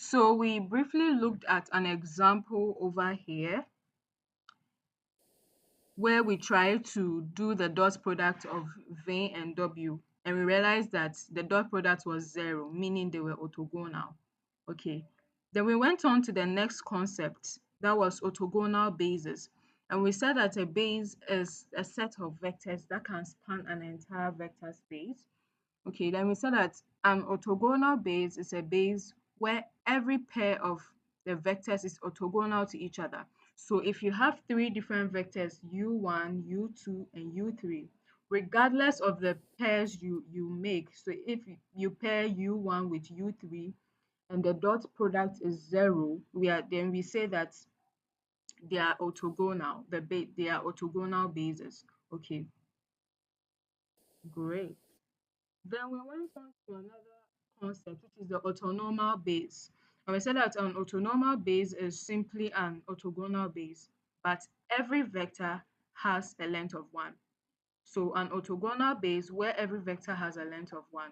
So we briefly looked at an example over here where we try to do the dot product of V and W, and we realized that the dot product was 0, meaning they were orthogonal. Okay. Then we went on to the next concept, that was orthogonal bases. And we said that a base is a set of vectors that can span an entire vector space. Okay, then we said that an orthogonal base is a base where every pair of the vectors is orthogonal to each other. So if you have three different vectors, u1, u2, and u3, regardless of the pairs you make, so if you pair u1 with u3 and the dot product is 0, then we say that they are orthogonal. They are orthogonal bases. Okay, great. Then we went on to another concept, which is the orthonormal base. And we said that an orthonormal base is simply an orthogonal base, but every vector has a length of 1. So an orthogonal base where every vector has a length of 1.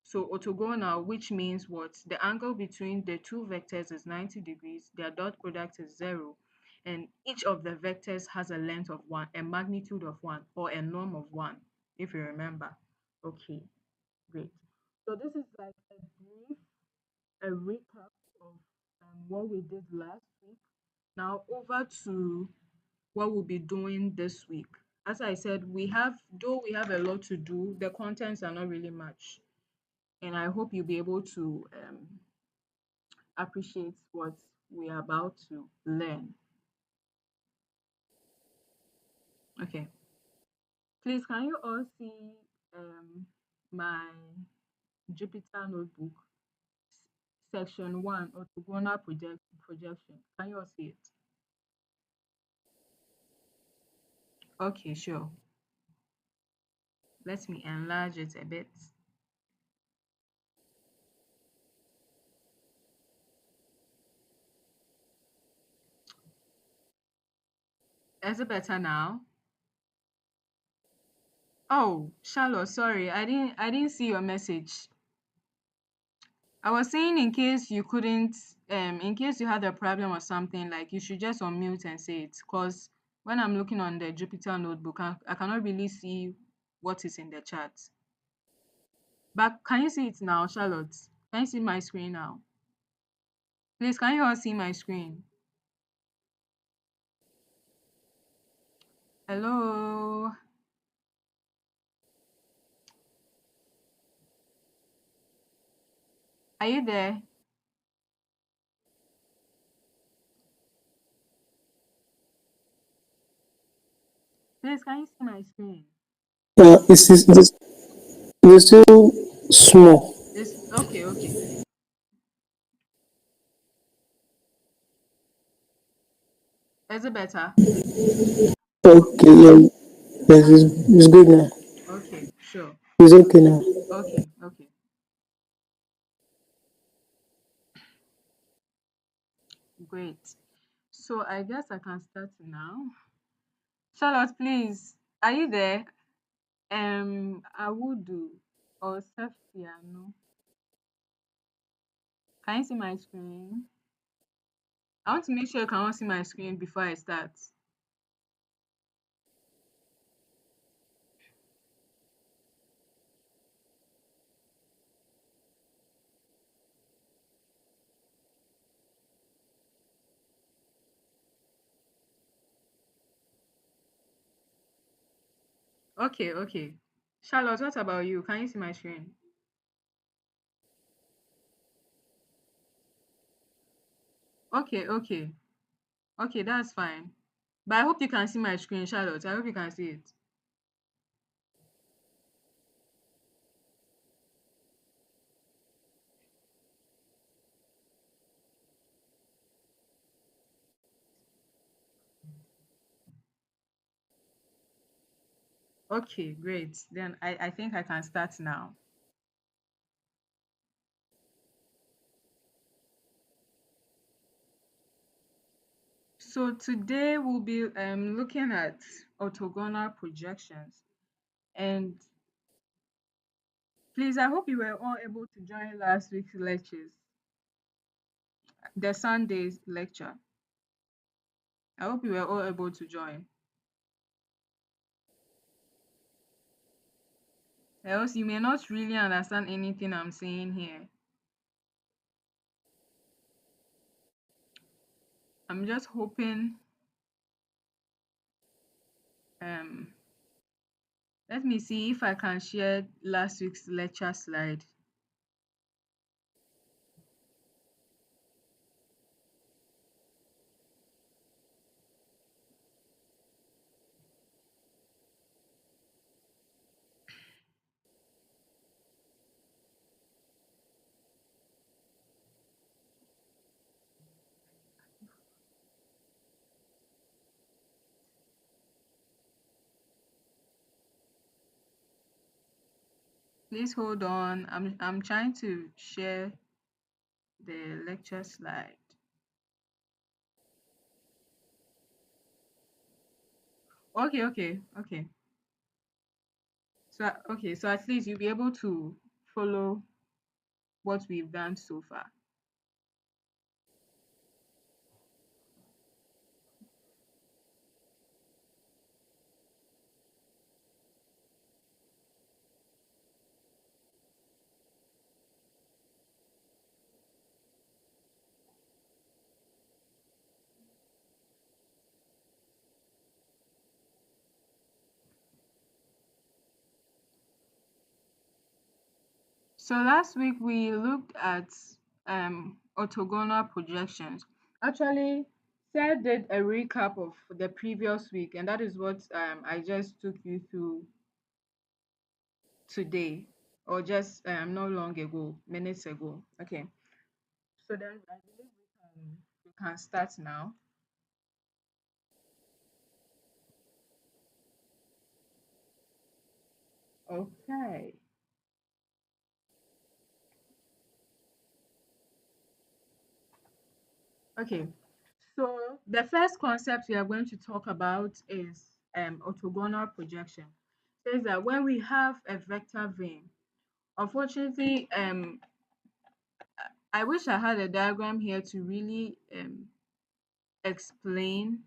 So orthogonal, which means what? The angle between the two vectors is 90 degrees, their dot product is 0, and each of the vectors has a length of 1, a magnitude of 1, or a norm of 1, if you remember. Okay. Great. So this is like a recap of what we did last week. Now over to what we'll be doing this week. As I said, though we have a lot to do, the contents are not really much. And I hope you'll be able to appreciate what we are about to learn. Okay. Please, can you all see my Jupyter notebook? Section 1, orthogonal projection. Can you all see it? Okay, sure. Let me enlarge it a bit. Is it better now? Oh, Charlotte, sorry, I didn't see your message. I was saying in case you couldn't, in case you had a problem or something, like you should just unmute and say it. Because when I'm looking on the Jupyter notebook, I cannot really see what is in the chat. But can you see it now, Charlotte? Can you see my screen now? Please, can you all see my screen? Hello? Are you there? Please, can you see my screen? It's still small. It's okay, okay. Is it better? Okay, yeah, yes, it's good now. Okay, sure. It's okay now. Okay, okay. Great. So I guess I can start now. Charlotte, please, are you there? Awudu or Sefiano. Can you see my screen? I want to make sure you can all see my screen before I start. Okay, okay. Charlotte, what about you? Can you see my screen? Okay, okay. Okay, that's fine. But I hope you can see my screen, Charlotte. I hope you can see it. Okay, great. Then I think I can start now. So today we'll be looking at orthogonal projections. And please, I hope you were all able to join last week's lectures. the Sunday's lecture. I hope you were all able to join. Else you may not really understand anything I'm saying here. I'm just hoping um let me see if I can share last week's lecture slide. Please hold on. I'm trying to share the lecture slide. Okay. So at least you'll be able to follow what we've done so far. So last week we looked at orthogonal projections. Actually, Sarah did a recap of the previous week, and that is what I just took you through today, or just not long ago, minutes ago. Okay. So then I believe we can start now. Okay. Okay. So the first concept we are going to talk about is orthogonal projection. Says that when we have a vector vane, unfortunately, I wish I had a diagram here to really explain.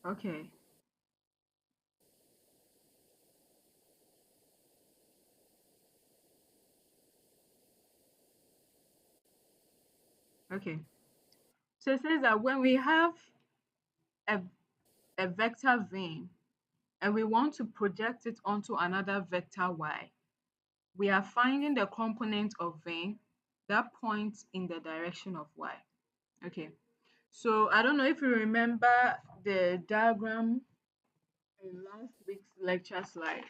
Okay. Okay. So it says that when we have a, a vector vane and we want to project it onto another vector y, we are finding the component of vane that points in the direction of y. Okay. So I don't know if you remember the diagram in last week's lecture slide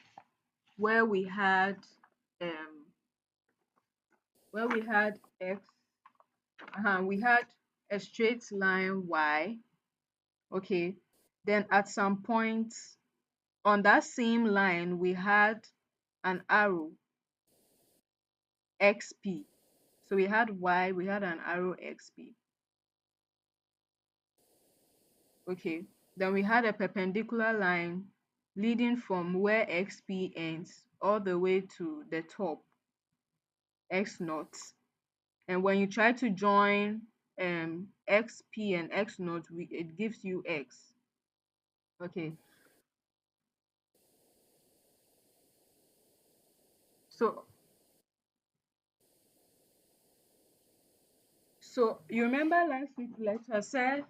where um we had x, we had a straight line y. Okay. Then at some point on that same line we had an arrow xp. So we had y, we had an arrow xp. Okay. Then we had a perpendicular line leading from where xp ends all the way to the top x naught. And when you try to join xp and x naught, it gives you x. Okay. So you remember last week's lecture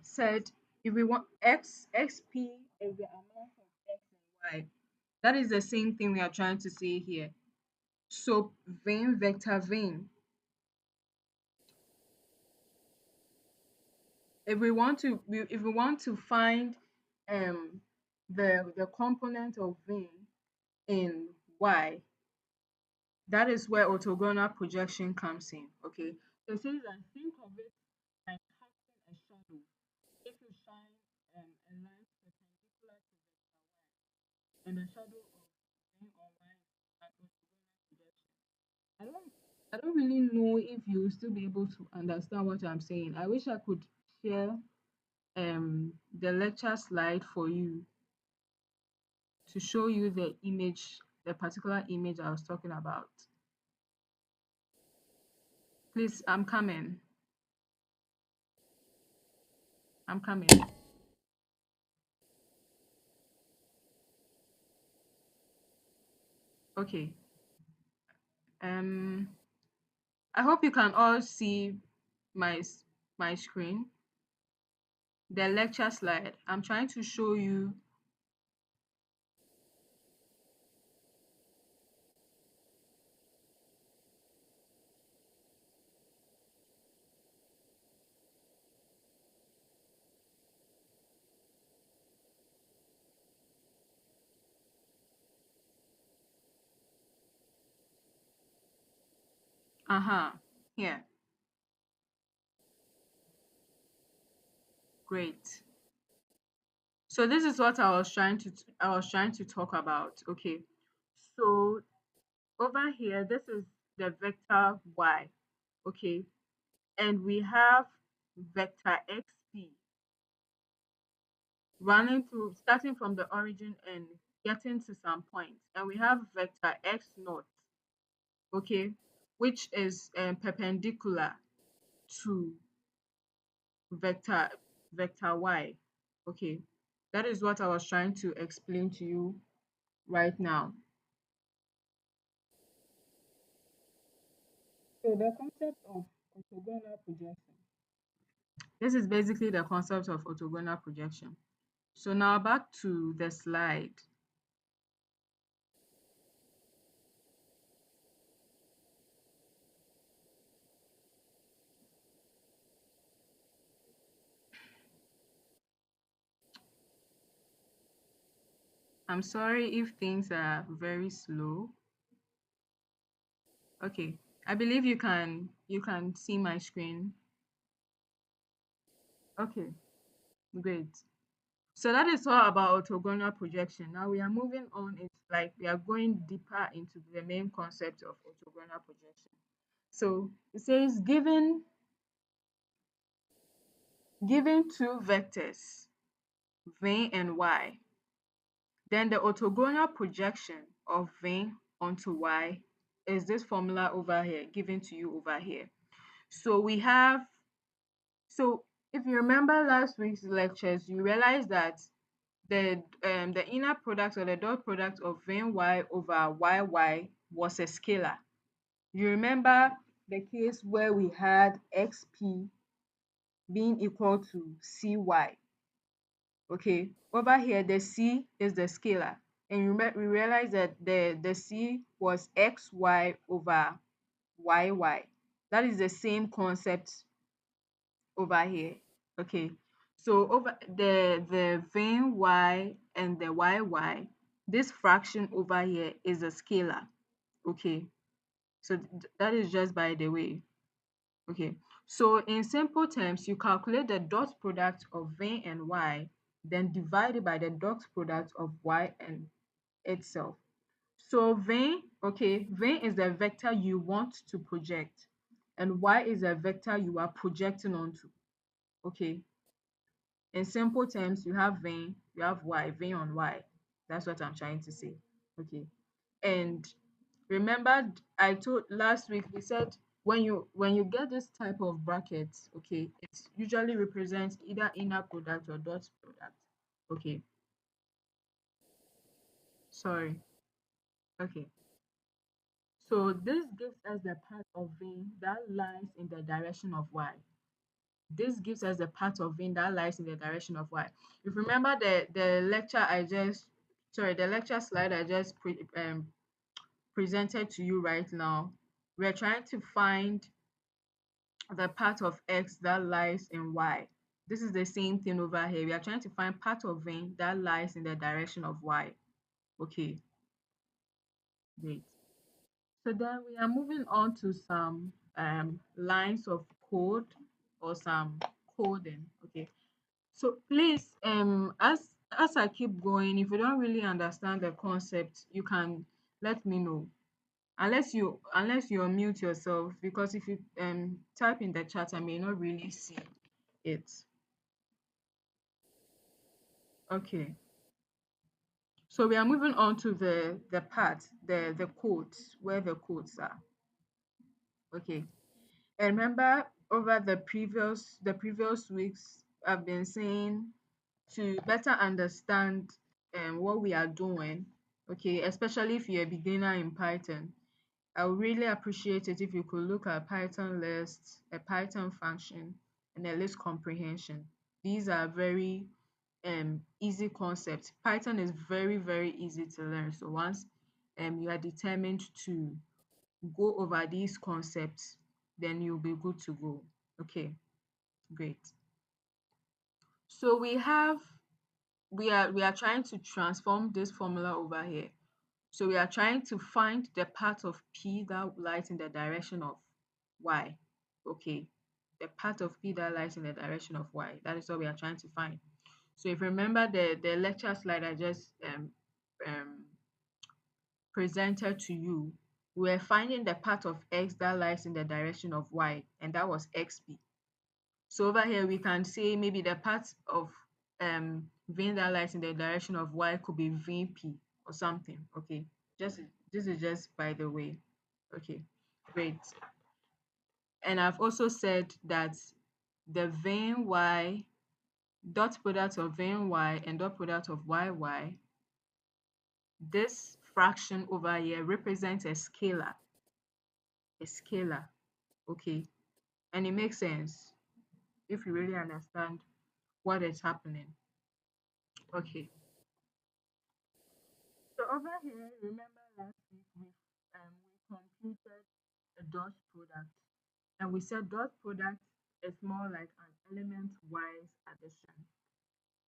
said if we want xp is the amount of x and y. That is the same thing we are trying to say here. So vane, vector vane. If we want to find um the component of vane in y, that is where orthogonal projection comes in. Okay. So it says that think of it like casting a shadow. If you shine a light perpendicular to vector y, and the shadow of vane or y is an orthogonal projection. I don't I don't really know if you'll still be able to understand what I'm saying. I wish I could share the lecture slide for you to show you the image, the particular image I was talking about. Please, I'm coming. I'm coming. Okay. Um, I hope you can all see my screen, the lecture slide. I'm trying to show you. Uh-huh. Here. Great. So this is what I was trying to talk about. Okay. So over here, this is the vector y. Okay. And we have vector xp running through, starting from the origin and getting to some point. And we have vector x naught, okay, which is perpendicular to vector vector y. Okay, that is what I was trying to explain to you right now. So the concept of orthogonal projection. This is basically the concept of orthogonal projection. So now back to the slide. I'm sorry if things are very slow. Okay, I believe you can see my screen. Okay, great. So that is all about orthogonal projection. Now we are moving on. It's like we are going deeper into the main concept of orthogonal projection. So it says given two vectors v and y, then the orthogonal projection of v onto y is this formula over here given to you over here. So we have, so if you remember last week's lectures, you realize that the inner product or the dot product of ny over yy was a scalar. You remember the case where we had xp being equal to cy. Okay, over here the c is the scalar, and we realize that the c was xy over yy. That is the same concept over here. Okay, so over the vein y and the yy, this fraction over here is a scalar. Okay, so that is just by the way. Okay, so in simple terms, you calculate the dot product of v and y, then divide it by the dot product of y and itself. So v, okay, v is the vector you want to project, and y is a vector you are projecting onto. Okay, in simple terms, you have v, you have y, v on y. That's what I'm trying to say. Okay, and remember I told last week, we said when you get this type of brackets, okay, it usually represents either inner product or dot product. Okay, sorry. Okay, so this gives us the part of v that lies in the direction of y. This gives us the part of v that lies in the direction of y. If you remember the lecture slide I just presented to you right now, we're trying to find the part of x that lies in y. This is the same thing over here. We are trying to find part of v that lies in the direction of y. Okay, great. So then we are moving on to some lines of code or some coding. Okay. So please, as I keep going, if you don't really understand the concept, you can let me know. Unless you unmute yourself, because if you type in the chat, I may not really see it. Okay. So we are moving on to the part, the quotes, where the quotes are. Okay. And remember, over the previous weeks, I've been saying to better understand what we are doing. Okay, especially if you're a beginner in Python, I would really appreciate it if you could look at Python list, a Python function, and a list comprehension. These are very easy concepts. Python is very, very easy to learn. So once you are determined to go over these concepts, then you'll be good to go. Okay, great. So we are trying to transform this formula over here. So we are trying to find the part of P that lies in the direction of Y. Okay, the part of P that lies in the direction of Y. That is what we are trying to find. So if you remember the lecture slide I just um, presented to you, we were finding the part of X that lies in the direction of Y, and that was XP. So over here we can say maybe the part of vein that lies in the direction of Y could be VP or something. Okay, just this is just by the way. Okay, great. And I've also said that the vein Y, dot product of vein Y and dot product of YY, this fraction over here represents a scalar. A scalar. Okay, and it makes sense if you really understand what is happening. Okay. So over here, remember last week we computed a dot product, and we said dot product is more like an element-wise addition,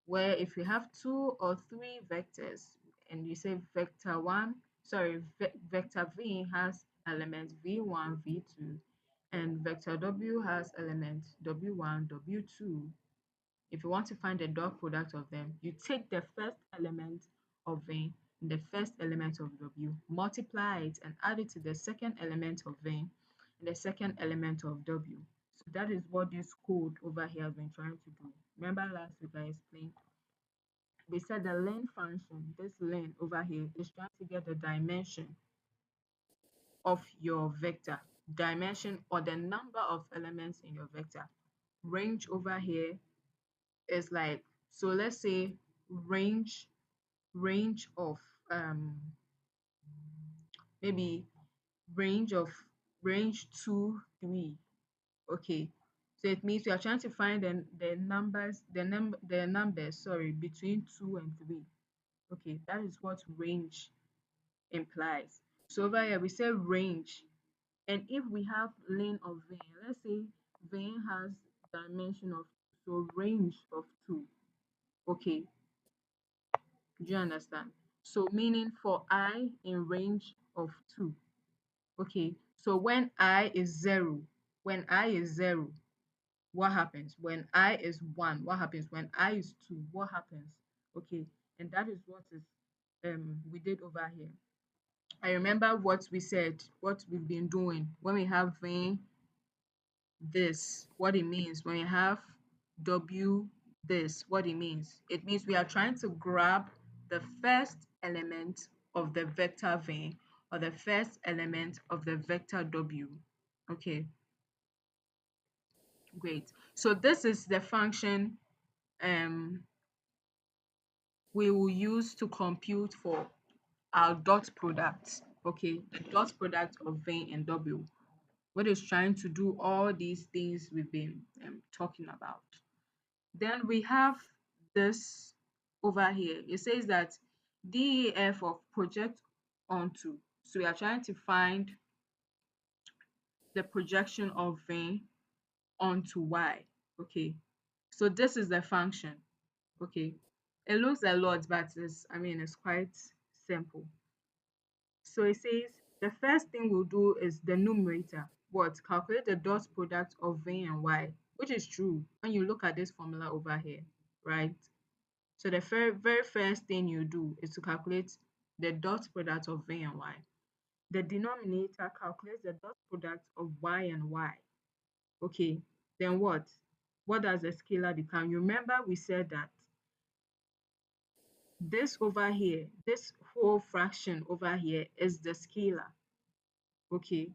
where if you have two or three vectors and you say vector v has element v1, v2, and vector w has element w1, w2. If you want to find the dot product of them, you take the first element of V and the first element of W, multiply it and add it to the second element of V and the second element of W. So that is what this code over here has been trying to do. Remember last week I explained, we said the len function, this len over here, is trying to get the dimension of your vector, dimension or the number of elements in your vector. Range over here is like, so let's say range of um maybe range of range 2 3. Okay, so it means we are trying to find the numbers, sorry, between 2 and 3. Okay, that is what range implies. So over here we say range, and if we have lane of vein, let's say vein has dimension of, so range of 2. Okay, do you understand? So meaning for I in range of 2. Okay, so when I is 0, when I is 0, what happens? When I is 1, what happens? When I is 2, what happens? Okay, and that is what is we did over here. I remember what we said, what we've been doing when we have vein this, what it means. When you have W this, what it means. It means we are trying to grab the first element of the vector V or the first element of the vector W. Okay, great. So this is the function um, we will use to compute for our dot product. Okay, the dot product of V and W. What is trying to do all these things we've been talking about. Then we have this over here. It says that DEF of project onto. So we are trying to find the projection of V onto Y. Okay. So this is the function. Okay. It looks a lot, but it's quite simple. So it says the first thing we'll do is the numerator. What? Calculate the dot product of V and Y, which is true when you look at this formula over here, right? So the very first thing you do is to calculate the dot product of V and Y. The denominator calculates the dot product of y and y. Okay, then what? What does the scalar become? You remember we said that this over here, this whole fraction over here is the scalar. Okay,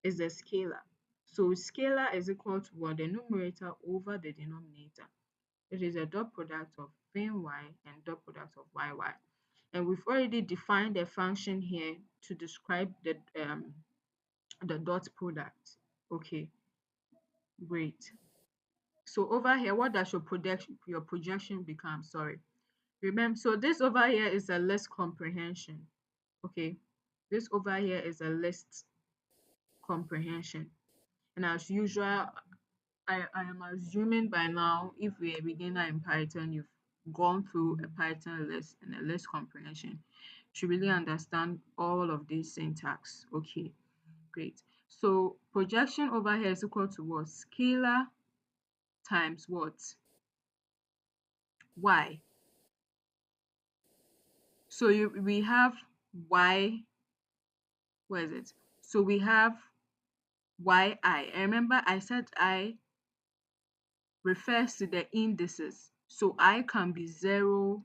is the scalar. So scalar is equal to what? The numerator over the denominator. It is a dot product of y and dot product of yy. And we've already defined a function here to describe the dot product. Okay, great. So over here, what does your projection become? Sorry. Remember, so this over here is a list comprehension. Okay, this over here is a list comprehension. And as usual, I am assuming by now, if we're a beginner in Python, you've gone through a Python list and a list comprehension to really understand all of this syntax. Okay, great. So projection over here is equal to what? Scalar times what? Y. So we have y, where is it? So we have yi. I remember I said I refers to the indices. So I can be 0,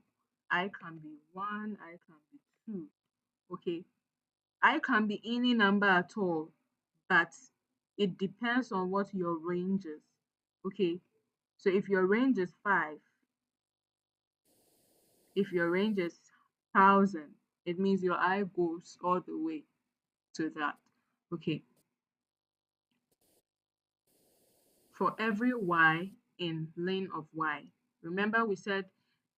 I can be 1, I can be 2. Okay, I can be any number at all, but it depends on what your range is. Okay, so if your range is 5, if your range is 1,000, it means your I goes all the way to that. Okay, for every y in lane of y. Remember we said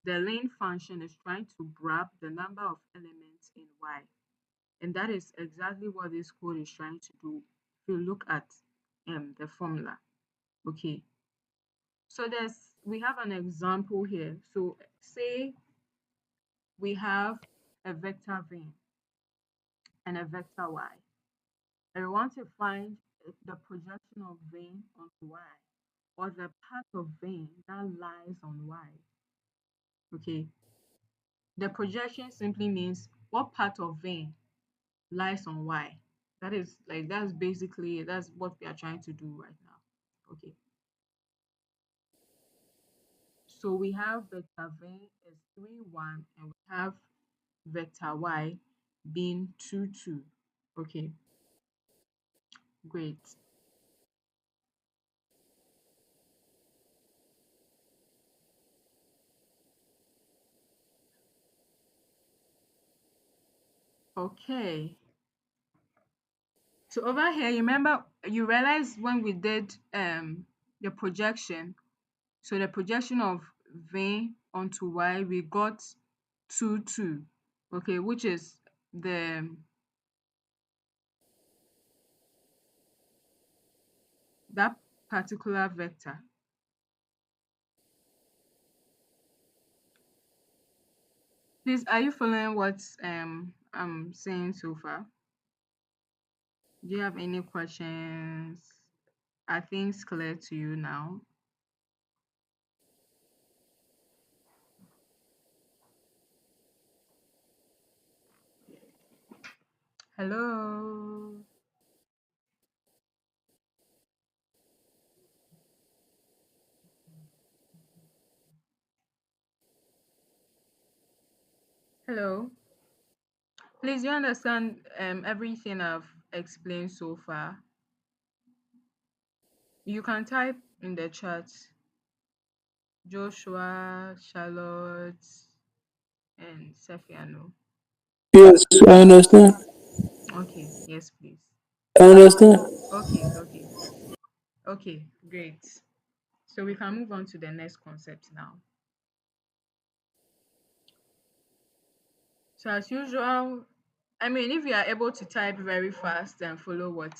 the lane function is trying to grab the number of elements in y. And that is exactly what this code is trying to do. If you look at the formula. Okay. So we have an example here. So say we have a vector v and a vector y. And we want to find the projection of v onto y, or the part of v that lies on y. Okay, the projection simply means what part of v lies on y. That's basically that's what we are trying to do right now. Okay, so we have vector v is 3, 1, and we have vector y being 2, 2. Okay, great. Okay, so over here, you realize when we did the projection, so the projection of v onto y, we got 2, 2. Okay, which is that particular vector. Please, are you following what I'm saying so far? Do you have any questions? Are things clear to you now? Hello? Hello? Please, you understand everything I've explained so far? You can type in the chat. Joshua, Charlotte, and Sefiano. Yes, I understand. Okay, yes, please. I understand. Okay, okay, okay, great. So we can move on to the next concept now. So as usual, I mean, if you are able to type very fast and follow what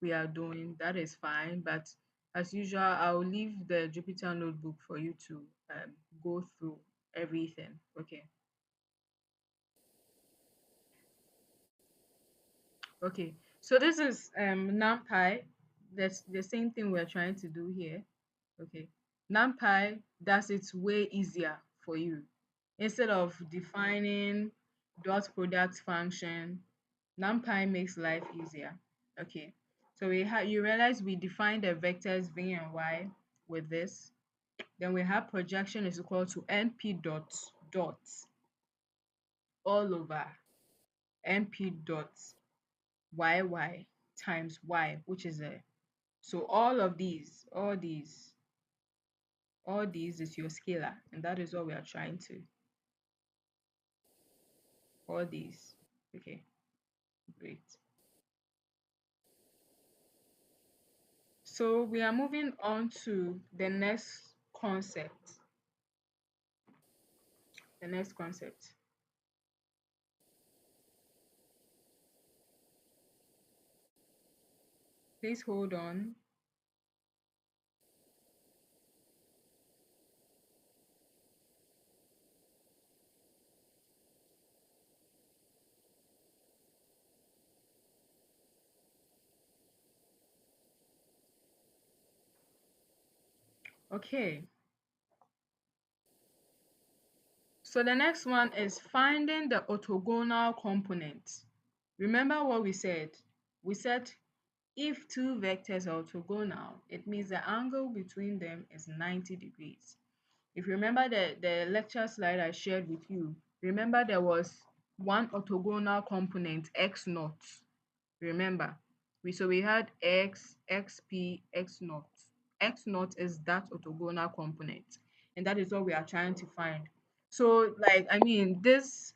we are doing, that is fine. But as usual, I'll leave the Jupyter notebook for you to go through everything. Okay. Okay. So this is NumPy. That's the same thing we're trying to do here. Okay. NumPy does it way easier for you. Instead of defining dot product function, NumPy makes life easier. Okay. So you realize we defined the vectors v and y with this. Then we have projection is equal to np dot dot all over np dot yy times y, which is a, so all these is your scalar, and that is what we are trying to, all these. Okay, great. So we are moving on to the next concept. The next concept. Please hold on. Okay. So the next one is finding the orthogonal component. Remember what we said? We said if two vectors are orthogonal, it means the angle between them is 90 degrees. If you remember the lecture slide I shared with you, remember there was one orthogonal component, x naught. Remember, we had x, xp, x naught. X naught is that orthogonal component, and that is what we are trying to find. So, like, I mean, this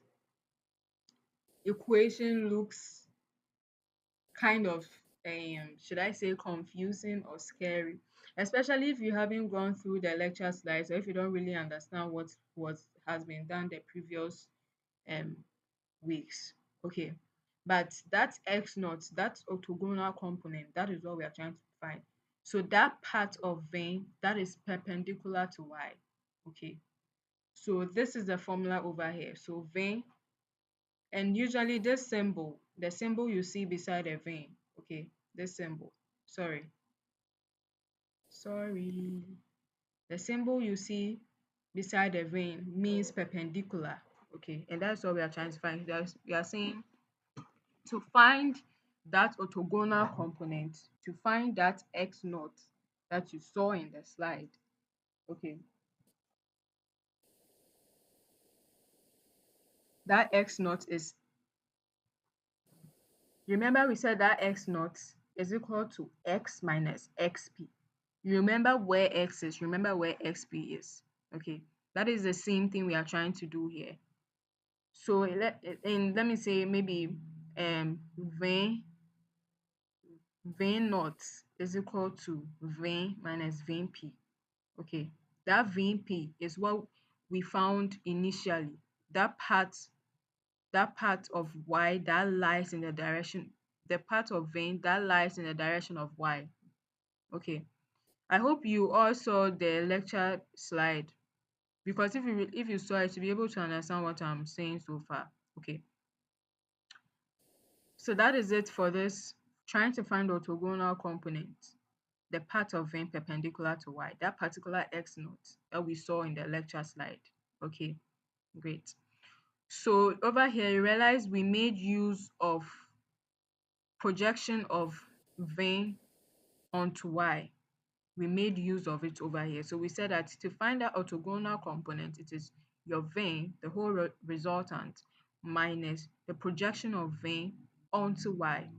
equation looks kind of, should I say, confusing or scary, especially if you haven't gone through the lecture slides, or if you don't really understand what has been done the previous um weeks. Okay, but that x naught, that orthogonal component, that is what we are trying to find. So that part of vein that is perpendicular to y. Okay, so this is the formula over here. So vein, and usually this symbol, the symbol you see beside a vein, okay, this symbol, sorry, sorry, the symbol you see beside a vein means perpendicular. Okay, and that's what we are trying to find. We are saying to find that orthogonal component, to find that x naught that you saw in the slide. Okay, that x naught is, remember we said that x naught is equal to x minus xp. You remember where x is, remember where xp is. Okay, that is the same thing we are trying to do here. So let me say maybe vein naught is equal to vein minus vein p. Okay, that vein p is what we found initially. That part of y that lies in the direction, the part of vein that lies in the direction of y. Okay, I hope you all saw the lecture slide, because if you saw it, you'll be able to understand what I'm saying so far. Okay, so that is it for this, trying to find orthogonal components, the part of vein perpendicular to y, that particular x naught that we saw in the lecture slide. Okay, great. So over here, you realize we made use of projection of vein onto y. We made use of it over here. So we said that to find that orthogonal component, it is your vein, the whole resultant, minus the projection of vein onto y.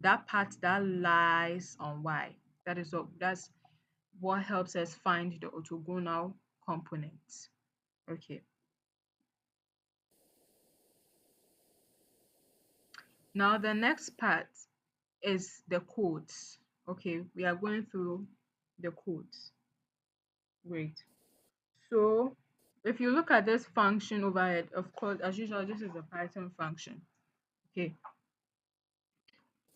That part that lies on y. That's what helps us find the orthogonal components. Okay. Now the next part is the codes. Okay, we are going through the codes. Great. So if you look at this function overhead, of course, as usual, this is a Python function. Okay.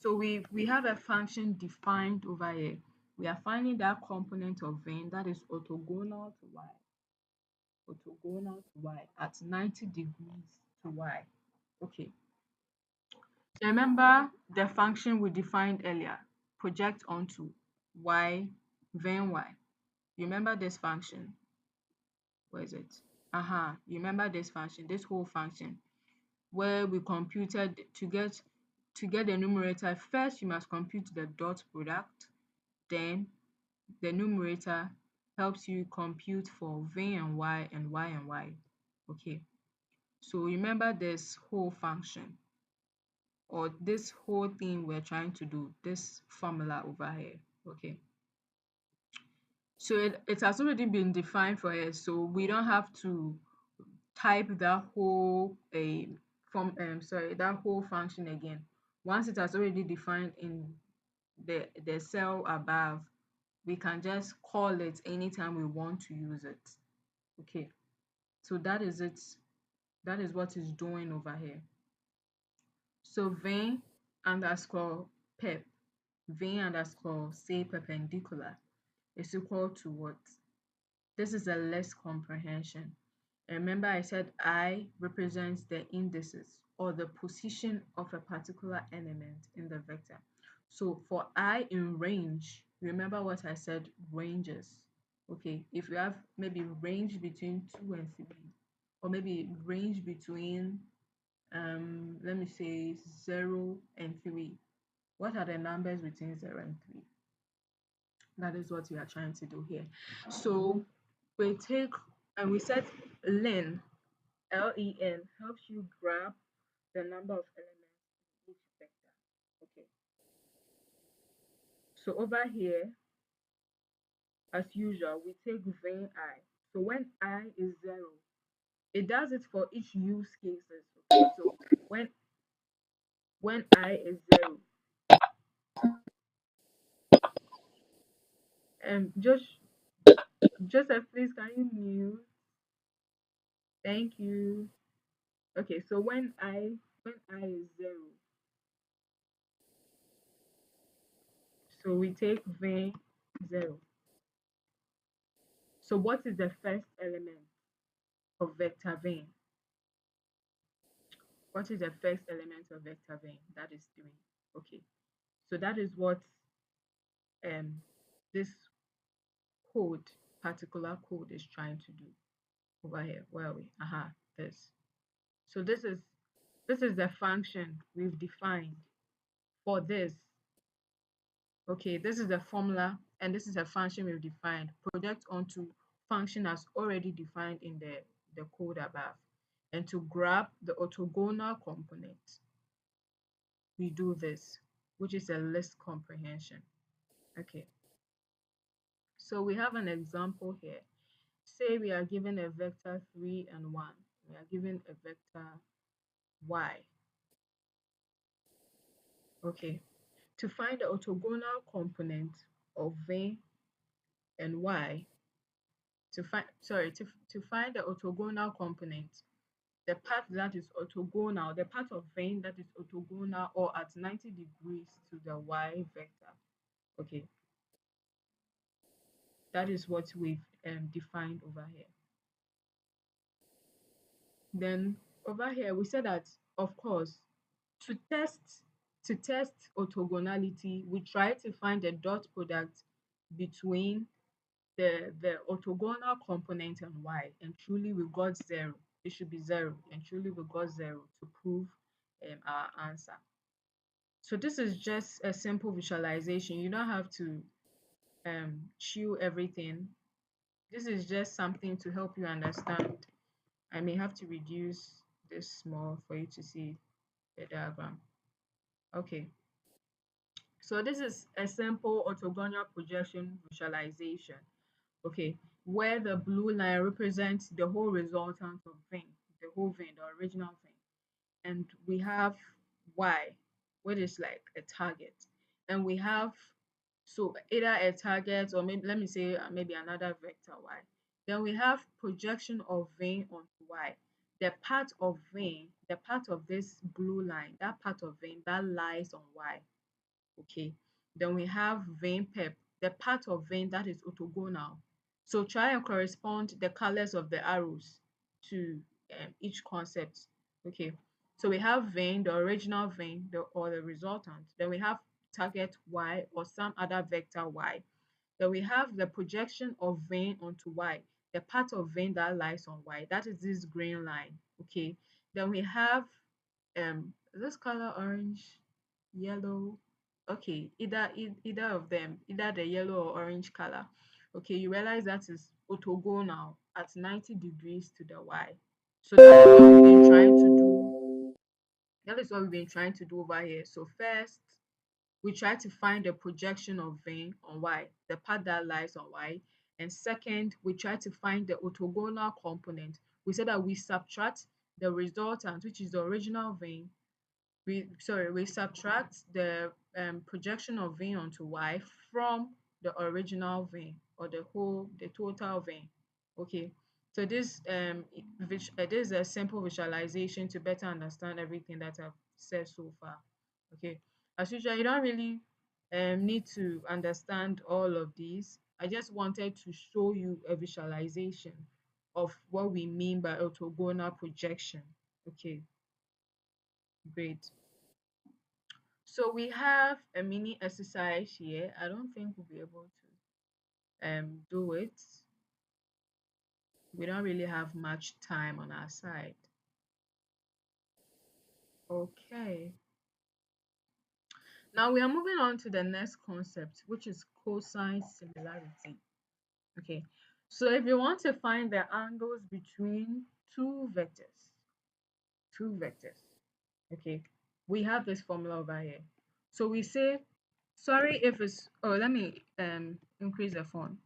So we have a function defined over here. We are finding that component of vein that is orthogonal to y. Orthogonal to y at 90 degrees to y. Okay. Remember the function we defined earlier, project onto y, then y. You remember this function? Where is it? You remember this function, this whole function, where we computed to get to get the numerator, first you must compute the dot product. Then the numerator helps you compute for v and y and y and y. Okay, so remember this whole function, or this whole thing we're trying to do, this formula over here. Okay, so it has already been defined for us, so we don't have to type that whole that whole function again. Once it has already defined in the cell above, we can just call it anytime we want to use it. Okay, so that is it. That is what it's doing over here. So vein underscore pep, vein underscore say perpendicular is equal to what? This is a less comprehension. And remember I said I represents the indices or the position of a particular element in the vector. So for I in range, remember what I said, ranges. Okay, if you have maybe range between 2 and 3, or maybe range between let me say 0 and 3. What are the numbers between 0 and 3? That is what we are trying to do here. So we take and we set len, len helps you grab the number of elements in each vector. Okay, so over here, as usual, we take vein I. So when I is 0, it does it for each use cases. Okay, so when I is 0, just Joseph, please can you mute? Thank you. Okay, so when I is 0, so we take vein 0. So what is the first element of vector vein? What is the first element of vector vein? That is 3. Okay, so that is what um this particular code is trying to do over here. Where are we? This. So this is the function we've defined for this. Okay, this is the formula and this is a function we've defined. Project onto function as already defined in the code above. And to grab the orthogonal component, we do this, which is a list comprehension. Okay, so we have an example here. Say we are given a vector 3 and 1. We are given a vector y. Okay, to find the orthogonal component of v and y, to find the orthogonal component, the part that is orthogonal, the part of vein that is orthogonal or at 90 degrees to the y vector. Okay, that is what we've defined over here. Then over here we said that, of course, to test orthogonality, we try to find a dot product between the orthogonal component and y, and truly we got 0. It should be 0, and truly we got 0 to prove our answer. So this is just a simple visualization. You don't have to chew everything. This is just something to help you understand. I may have to reduce this small for you to see the diagram. Okay, so this is a simple orthogonal projection visualization. Okay, where the blue line represents the whole resultant of vein, the whole vein, the original vein, and we have y, which is like a target, and we have, so either a target or maybe let me say maybe another vector y. Then we have projection of vein onto y. The part of vein, the part of this blue line, that part of vein that lies on y. Okay, then we have vein pep, the part of vein that is orthogonal. So try and correspond the colors of the arrows to each concept. Okay, so we have vein, the original vein, or the resultant. Then we have target y or some other vector y. Then we have the projection of vein onto y, the part of vein that lies on y. That is this green line. Okay, then we have this color orange. yellow. Okay, either of them, either the yellow or orange color. Okay, you realize that is orthogonal at 90 degrees to the y. So that is what we've been trying to do. That is what we've been trying to do over here. So first, we try to find the projection of vein on y, the part that lies on y. And second, we try to find the orthogonal component. We said that we subtract the resultant, which is the original vein, we subtract the projection of v onto y from the original v, or the total v. Okay, so this is a simple visualization to better understand everything that I've said so far. Okay, as usual, you don't really need to understand all of these. I just wanted to show you a visualization of what we mean by orthogonal projection. Okay, great. So we have a mini exercise here. I don't think we'll be able to do it. We don't really have much time on our side. Okay. Now we are moving on to the next concept, which is cosine similarity. Okay. So if you want to find the angles between two vectors, okay, we have this formula over here. So we say, sorry if it's, oh, let me increase the font.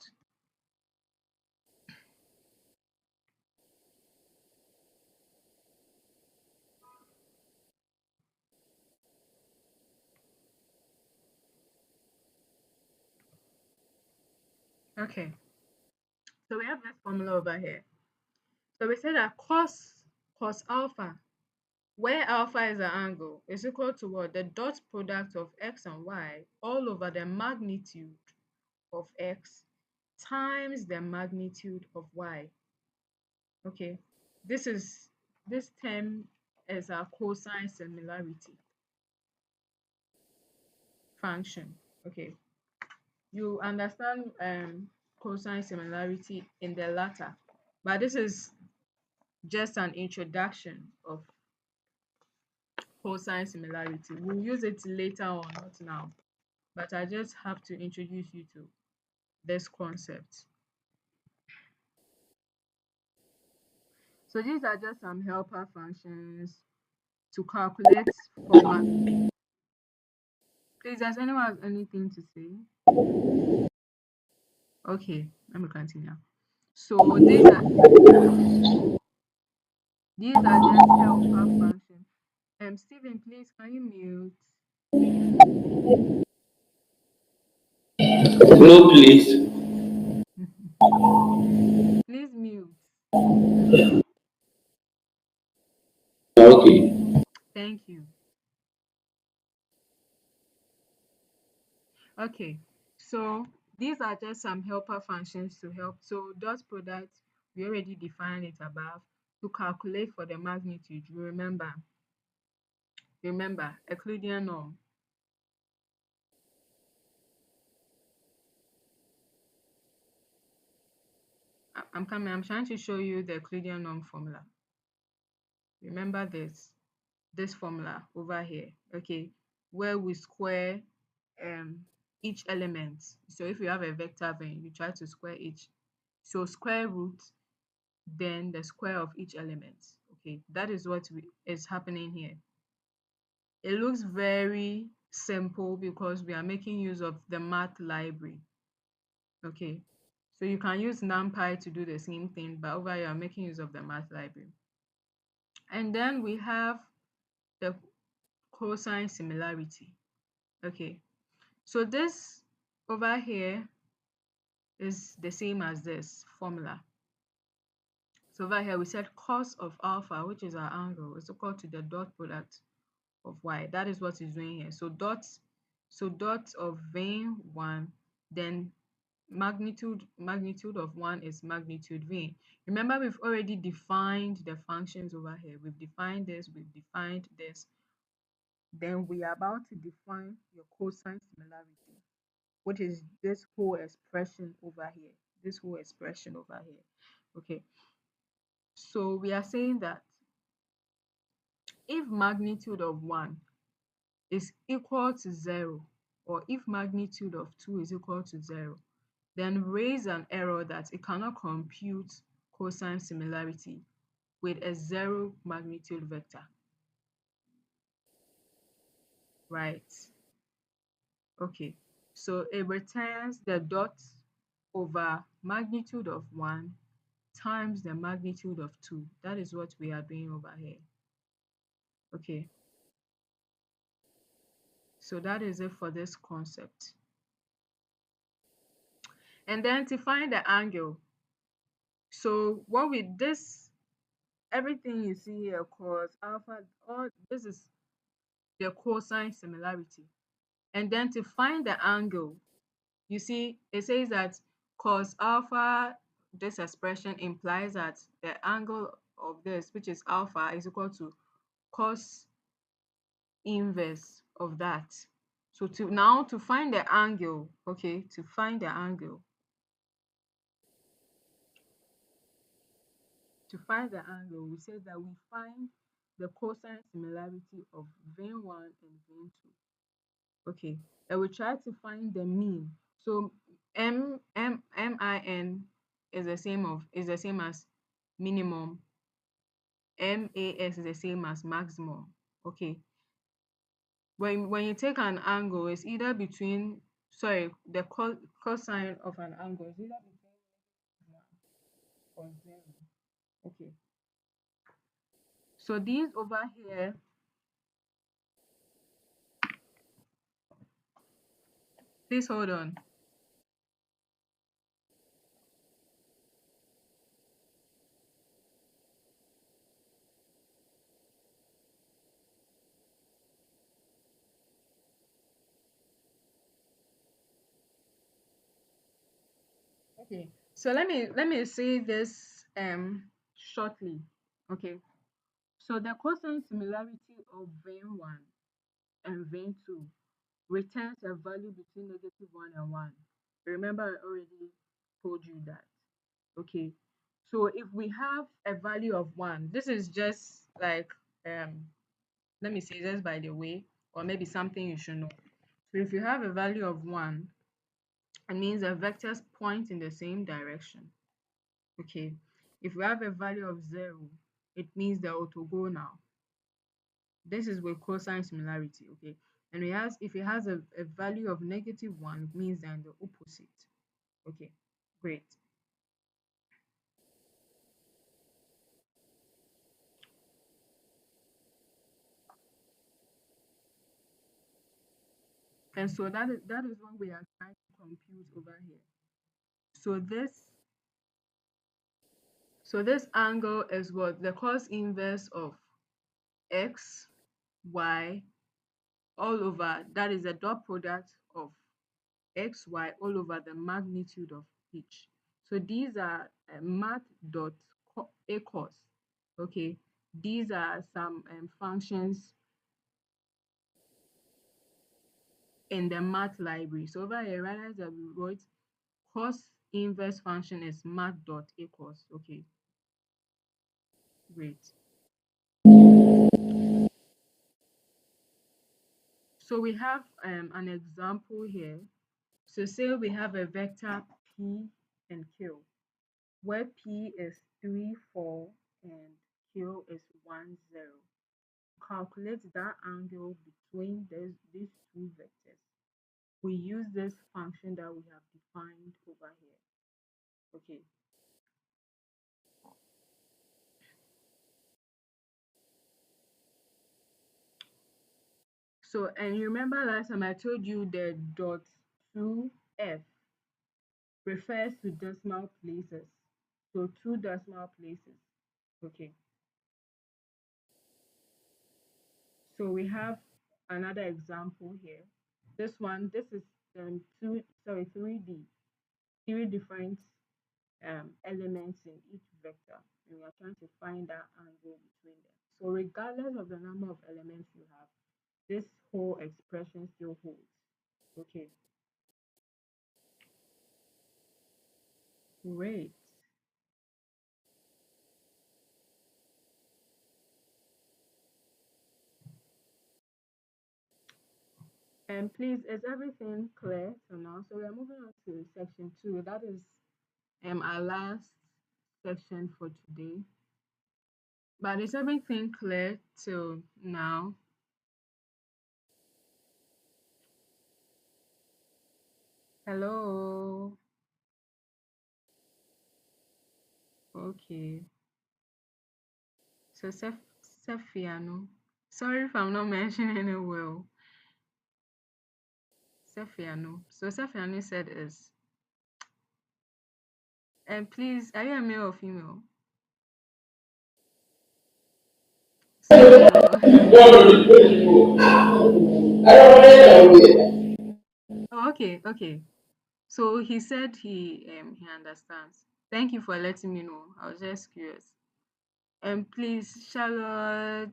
Okay. So we have this formula over here. So we say that cos alpha, where alpha is an angle, is equal to what? The dot product of x and y all over the magnitude of x times the magnitude of y. Okay. This term is our cosine similarity function. Okay. You understand cosine similarity in the latter, but this is just an introduction of cosine similarity. We'll use it later on, not now, but I just have to introduce you to this concept. So these are just some helper functions to calculate for. Please, does anyone have anything to say? Okay, let me continue. So these are just helper functions. Stephen, please can you mute? No, please. Please mute. Okay. Thank you. Okay, so these are just some helper functions to help. So dot product, we already defined it above. To calculate for the magnitude, you remember Euclidean norm. I'm coming. I'm trying to show you the Euclidean norm formula. Remember this formula over here. Okay, where we square um each element. So if you have a vector vector, you try to square each. So square root, then the square of each element. Okay, that is what is happening here. It looks very simple because we are making use of the math library. Okay, so you can use NumPy to do the same thing, but over here I'm making use of the math library. And then we have the cosine similarity. Okay, so this over here is the same as this formula. So over here we said cos of alpha, which is our angle, is equal to the dot product of y. That is what it's doing here. So dot of vein 1, then magnitude of 1 is magnitude v. Remember, we've already defined the functions over here. We've defined this, we've defined this. Then we are about to define your cosine similarity, which is this whole expression over here. This whole expression over here. Okay, so we are saying that if magnitude of 1 is equal to 0, or if magnitude of 2 is equal to 0, then raise an error that it cannot compute cosine similarity with a 0 magnitude vector, right? Okay, so it returns the dot over magnitude of 1 times the magnitude of 2. That is what we are doing over here. Okay, so that is it for this concept. And then to find the angle, so what we this everything you see here cos alpha, all this is the cosine similarity. And then to find the angle, you see it says that cos alpha, this expression implies that the angle of this, which is alpha, is equal to cos inverse of that. So to find the angle, okay, to find the angle, we say that we find the cosine similarity of vein 1 and vein 2. Okay, and we try to find the mean. So min is the same as minimum. Mas is the same as maximum. Okay, when you take an angle, it's either between, sorry, the cosine of an angle is either between 1 or 0. Okay, so these over here, please hold on. Okay, so let me say this shortly. Okay, so the cosine similarity of vein 1 and vein 2 returns a value between -1 and 1. Remember, I already told you that. Okay, so if we have a value of 1, this is just like, let me say, just by the way, or maybe something you should know. So if you have a value of 1, it means the vectors point in the same direction. Okay, if we have a value of 0, it means they're orthogonal. This is with cosine similarity. Okay, and if it has a value of -1, it means they're in the opposite. Okay, great. And so that is what we are trying to compute over here. So this angle is what the cos inverse of x, y, all over, that is the dot product of x, y, all over the magnitude of each. So these are math dot a cos. Okay, these are some functions in the math library. So over here, realize that we wrote cos inverse function is math dot a cos. Okay, great. So we have an example here. So say we have a vector P and Q, where P is 3, 4, and Q is 1, 0. Calculate that angle between these two vectors. We use this function that we have defined over here. Okay. So, and you remember last time I told you the dot 2f refers to decimal places. So 2 decimal places. Okay. So we have another example here. This is 3 different elements in each vector, and we are trying to find that angle between them. So regardless of the number of elements you have, this whole expression still holds. Okay, great. And please, is everything clear for now? So we are moving on to section 2. That is our last section for today. But is everything clear till now? Hello. Okay. So Sefiano. Sorry if I'm not mentioning it well. Sefiano. So Sefiano said is, and please, are you a male or female? So oh, okay, okay. So he said he understands. Thank you for letting me know. I was just curious. And please, Charlotte,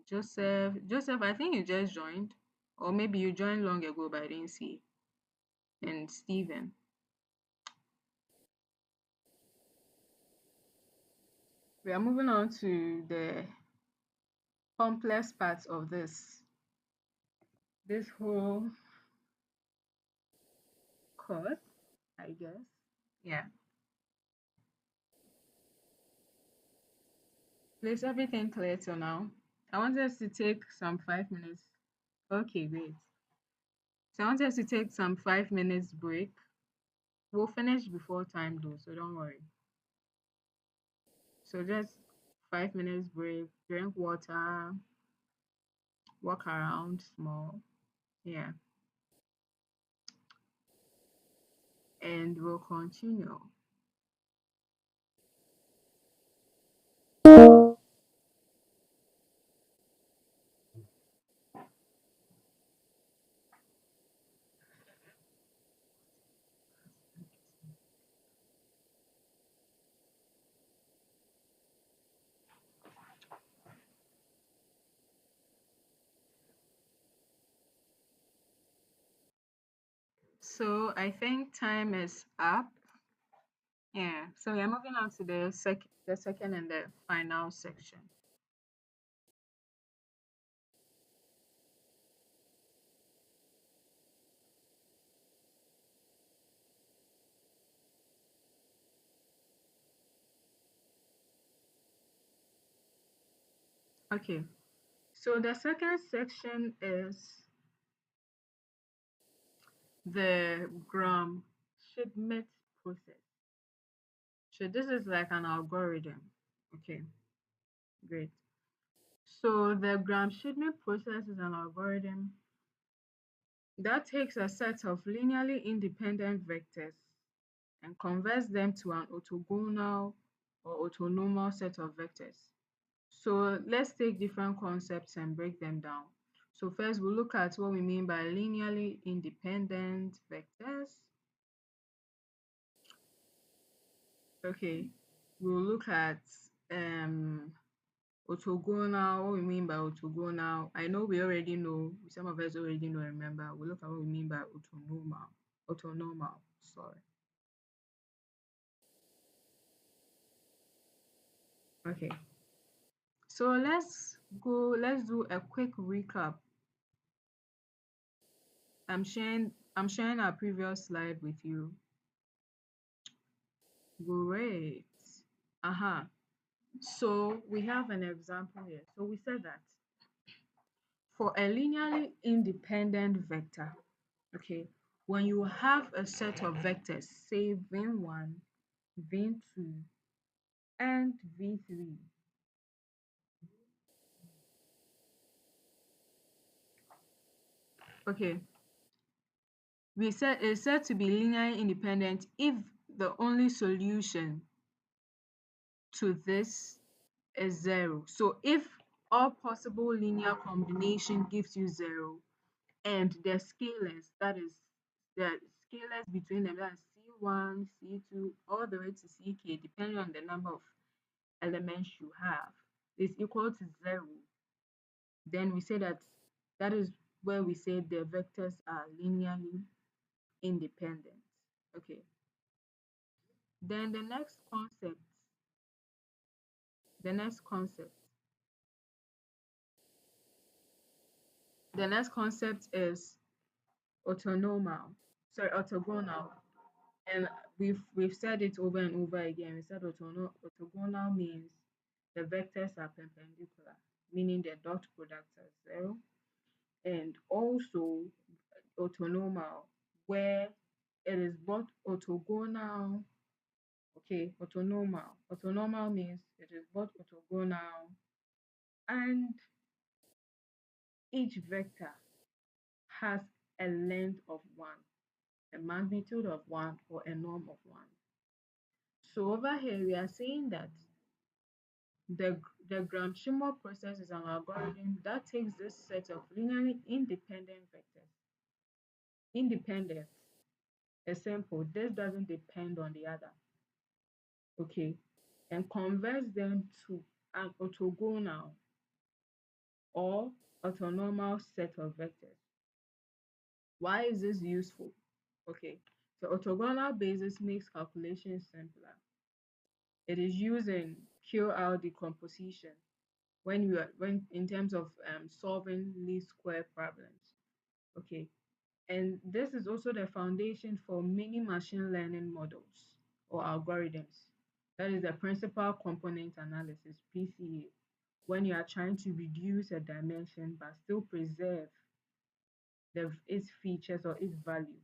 Joseph, I think you just joined, or maybe you joined long ago, but I didn't see. And Stephen. We are moving on to the complex parts of this whole course, I guess. Yeah. Please, everything clear till now? I want us to take some 5 minutes. Okay, great. So I want us to take some 5 minutes break. We'll finish before time though, so don't worry. So just 5 minutes break, drink water, walk around small. Yeah. And we'll continue. So I think time is up. Yeah. So we're moving on to the second and the final section. Okay. So the second section is the Gram-Schmidt process. So this is like an algorithm. Okay, great. So the Gram-Schmidt process is an algorithm that takes a set of linearly independent vectors and converts them to an orthogonal or autonomal set of vectors. So let's take different concepts and break them down. So first we'll look at what we mean by linearly independent vectors. Okay, we'll look at orthogonal, what we mean by orthogonal. I know we already know, some of us already know, remember. We'll look at what we mean by autonormal, sorry. Okay, so let's do a quick recap. I'm sharing our previous slide with you. Great. So we have an example here. So we said that for a linearly independent vector, okay, when you have a set of vectors, say v1, v2, and v3, okay, we said it's said to be linearly independent if the only solution to this is 0. So if all possible linear combination gives you 0, and the scalars, that is the scalars between them, that's C1, C2, all the way to Ck, depending on the number of elements you have, is equal to 0, then we say that is where we say the vectors are linearly independent. Okay. Then the next concept The next concept is orthonormal. Sorry, orthogonal. And we've said it over and over again. We said orthogonal means the vectors are perpendicular, meaning the dot products are zero. And also orthonormal, where it is both orthogonal. Okay, orthonormal. Orthonormal means it is both orthogonal and each vector has a length of 1, a magnitude of 1, or a norm of 1. So over here we are saying that the Gram-Schmidt process is an algorithm that takes this set of linearly independent vectors. Independent is simple. This doesn't depend on the other. Okay, and converts them to an orthogonal or orthonormal set of vectors. Why is this useful? Okay, so orthogonal basis makes calculations simpler. It is used in QR decomposition when in terms of solving least square problems. Okay, and this is also the foundation for many machine learning models or algorithms. That is the principal component analysis, PCA, when you are trying to reduce a dimension but still preserve its features or its values.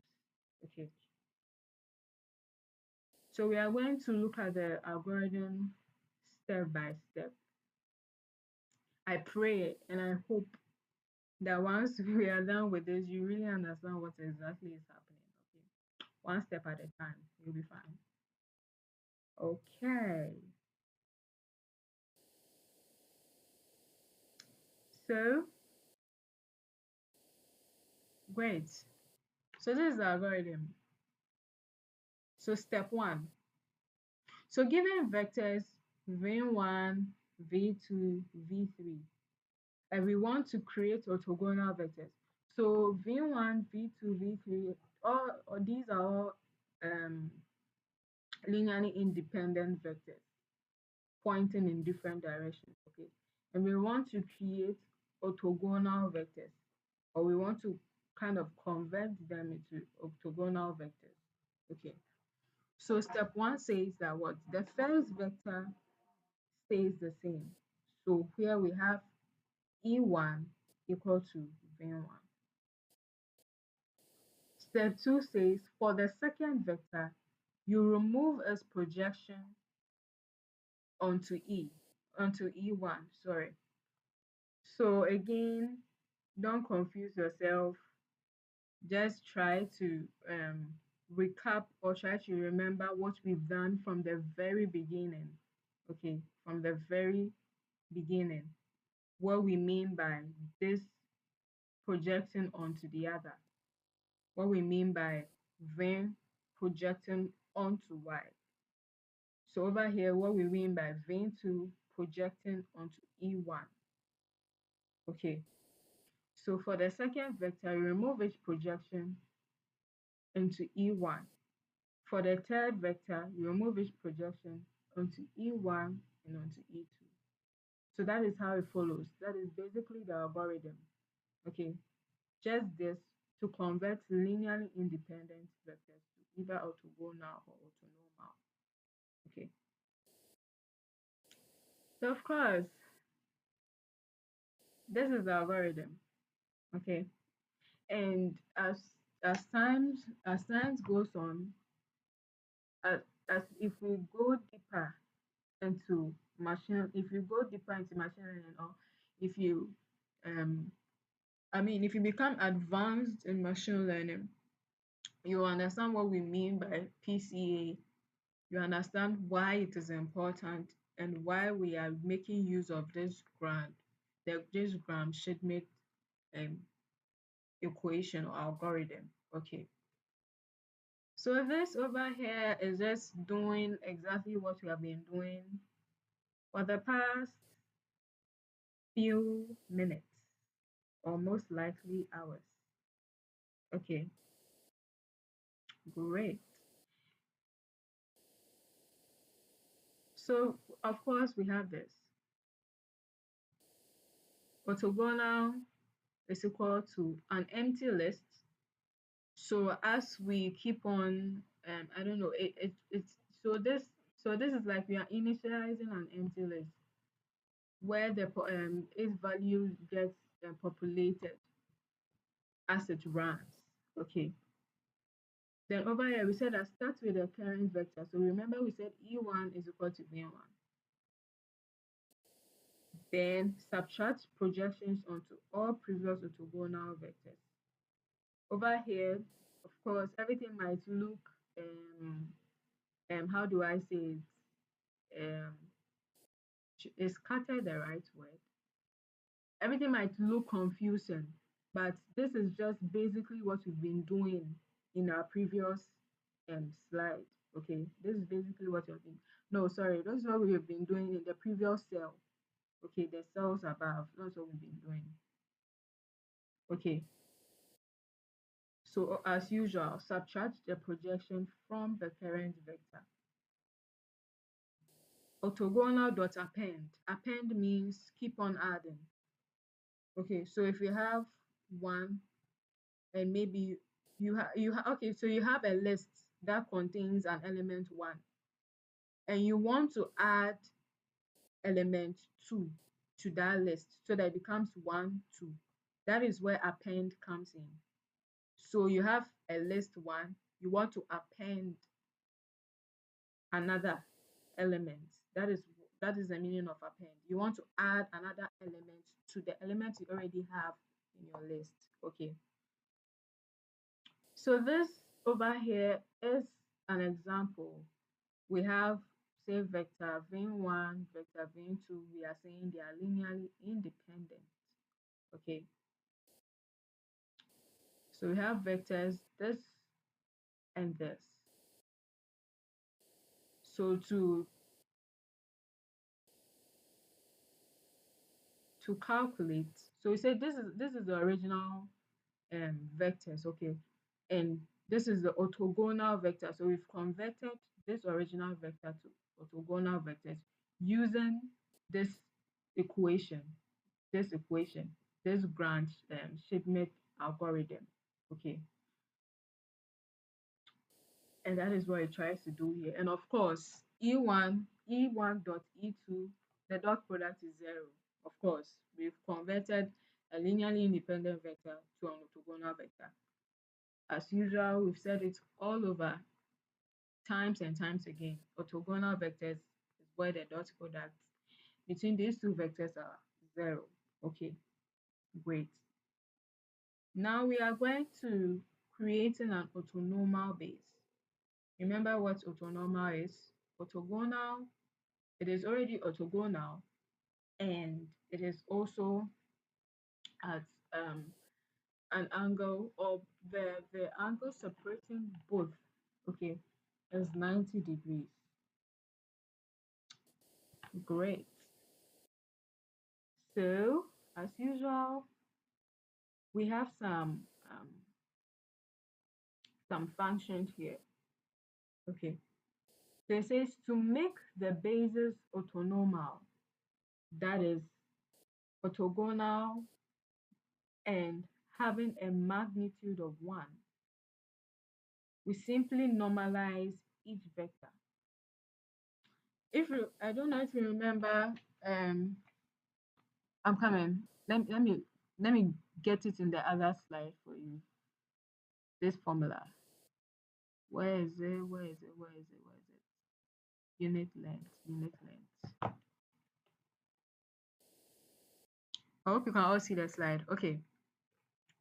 Okay, so we are going to look at the algorithm step by step. I pray and I hope that once we are done with this, you really understand what exactly is happening. Okay, one step at a time, you'll be fine. Okay, so great. So this is the algorithm. So step one. So given vectors v1, v2, v3, and we want to create orthogonal vectors. So v1, v2, v3, all these are all linearly independent vectors pointing in different directions. Okay, and we want to create orthogonal vectors, or we want to kind of convert them into orthogonal vectors. Okay, so step one says that what the first vector stays the same. So here we have e1 equal to v1. Step two says for the second vector, you remove its projection onto onto e1. Sorry. So again, don't confuse yourself. Just try to recap or try to remember what we've done from the very beginning. Okay, from the very beginning, what we mean by this projecting onto the other, what we mean by then projecting onto y. So over here, what we mean by vein2 projecting onto e1. Okay, so for the second vector, remove its projection into e1. For the third vector, you remove its projection onto e1 and onto e2. So that is how it follows. That is basically the algorithm. Okay, just this to convert linearly independent vectors to either orthogonal or orthonormal. Okay, so of course, this is the algorithm. Okay, and as times goes on, as if we go deeper into if you go deeper into machine learning, or if you um if you become advanced in machine learning, you understand what we mean by PCA. You understand why it is important and why we are making use of this Gram-Schmidt um, equation or algorithm. Okay. So this over here is just doing exactly what we have been doing for the past few minutes, or most likely hours. Okay, great. So of course we have this. Orthogonal is equal to an empty list. So as we keep on, I don't know, it's so this is like we are initializing an empty list where the its value gets populated as it runs. Okay. Then over here we said that start with the current vector. So remember we said E1 is equal to V1. Then subtract projections onto all previous orthogonal vectors. Over here, of course, everything might look how do I say it? Is scattered the right word? Everything might look confusing, but this is just basically what we've been doing in our previous slide. Okay, this is basically what we've been. No, sorry, this is what we have been doing in the previous cell. Okay, the cells above. That's what we've been doing. Okay, so as usual, subtract the projection from the current vector. Orthogonal dot append. Append means keep on adding. Okay, so if you have one and maybe okay, so you have a list that contains an element 1 and you want to add element 2 to that list so that it becomes 1 2. That is where append comes in. So you have a list 1, you want to append another element. That is the meaning of append. You want to add another element to the element you already have in your list. Okay, so this over here is an example. We have, say, vector v1, vector v2. We are saying they are linearly independent. Okay, so we have vectors this and this. So to calculate, so we say this is the original vectors. Okay, and this is the orthogonal vector. So we've converted this original vector to orthogonal vectors using this equation, this branch Schmidt algorithm. Okay, and that is what it tries to do here. And of course, E1 dot E2, the dot product is 0. Of course, we've converted a linearly independent vector to an orthogonal vector. As usual, we've said it all over times and times again. Orthogonal vectors is where the dot product between these two vectors are 0. Okay, great. Now we are going to creating an orthonormal base. Remember what orthonormal is? Orthogonal, it is already orthogonal and it is also at an angle of the angle separating both, okay, is 90 degrees. Great. So as usual, we have some functions here. Okay, so it says to make the bases orthonormal, that is orthogonal and having a magnitude of 1, we simply normalize each vector. If you, I don't know if you remember, I'm coming. Let me get it in the other slide for you. This formula. Where is it? Where is it? Where is it? Where is it? Unit length. Unit length. I hope you can all see the slide. Okay.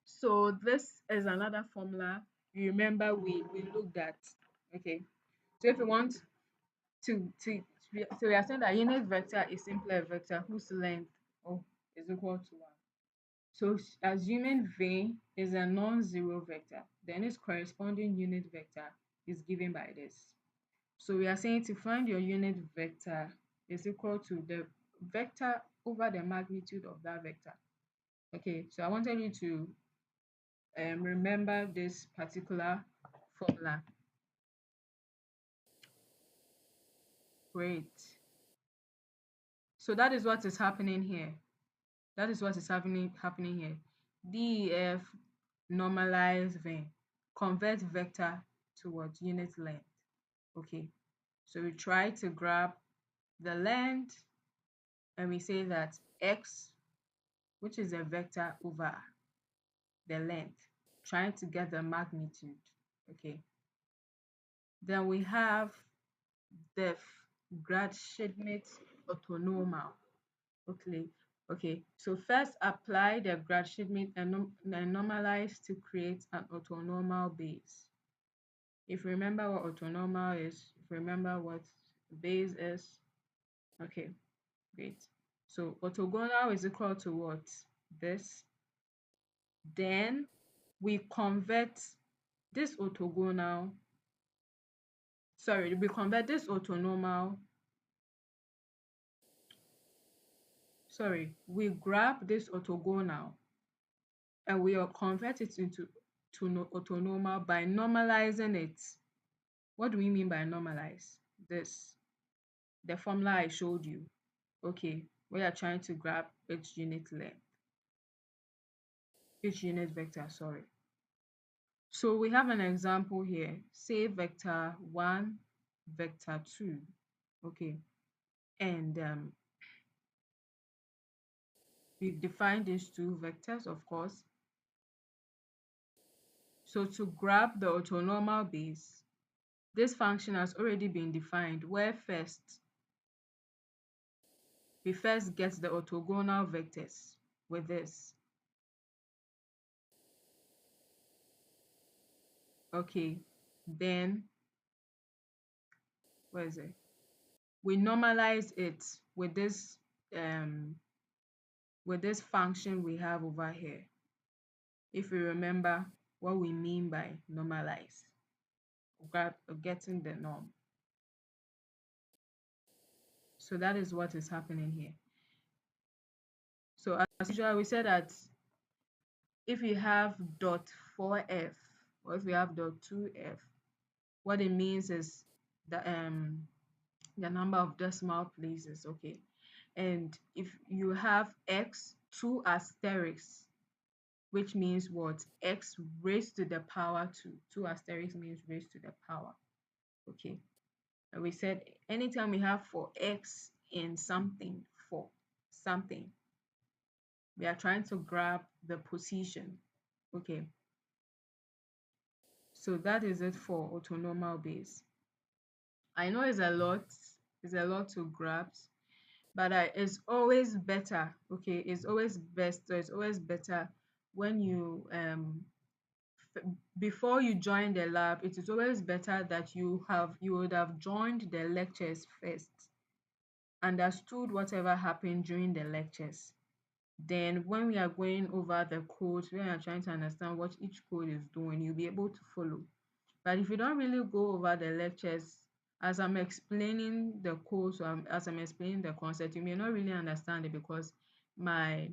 So this is another formula. You remember we looked at. Okay. So if you want so we are saying that unit vector is simply a vector whose length is equal to 1. So assuming V is a non-zero vector, then its corresponding unit vector is given by this. So we are saying to find your unit vector is equal to the vector over the magnitude of that vector. Okay, so I wanted you to remember this particular formula. Great. So that is what is happening here. That is what is happening here. DEF normalize then convert vector towards unit length. Okay, so we try to grab the length and we say that x, which is a vector over the length, trying to get the magnitude. Okay, then we have the grad Schmidt orthonormal. Okay, so first apply the grad Schmidt and normalize to create an orthonormal base. If you remember what orthonormal is, if you remember what base is, okay, great. So orthogonal is equal to what? This. Then we convert this orthogonal, we convert this orthonormal, we grab this orthogonal and we convert it into orthonormal by normalizing it. What do we mean by normalize? This, the formula I showed you. Okay, we are trying to grab each unit length, each unit vector, sorry. So we have an example here, say vector 1, vector 2, okay, and we've defined these two vectors, of course. So to grab the orthonormal base, this function has already been defined, where we first get the orthogonal vectors with this. Okay, then where is it? We normalize it with this function we have over here. If you remember what we mean by normalize, getting the norm. So that is what is happening here. So as usual, we said that if you have dot 4f or if you have dot 2f, what it means is the number of decimal places, okay? And if you have x 2 asterisks, which means what? X raised to the power 2. 2 asterisks means raised to the power, okay? And we said anytime we have for x in something, for something, we are trying to grab the position, okay? So that is it for orthonormal base. I know it's a lot to grasp, but it's always better, okay? It's always best, so it's always better when you before you join the lab, it is always better that you would have joined the lectures first, understood whatever happened during the lectures. Then when we are going over the code, when we are trying to understand what each code is doing, you'll be able to follow. But if you don't really go over the lectures, as I'm explaining the code, so as I'm explaining the concept, you may not really understand it because my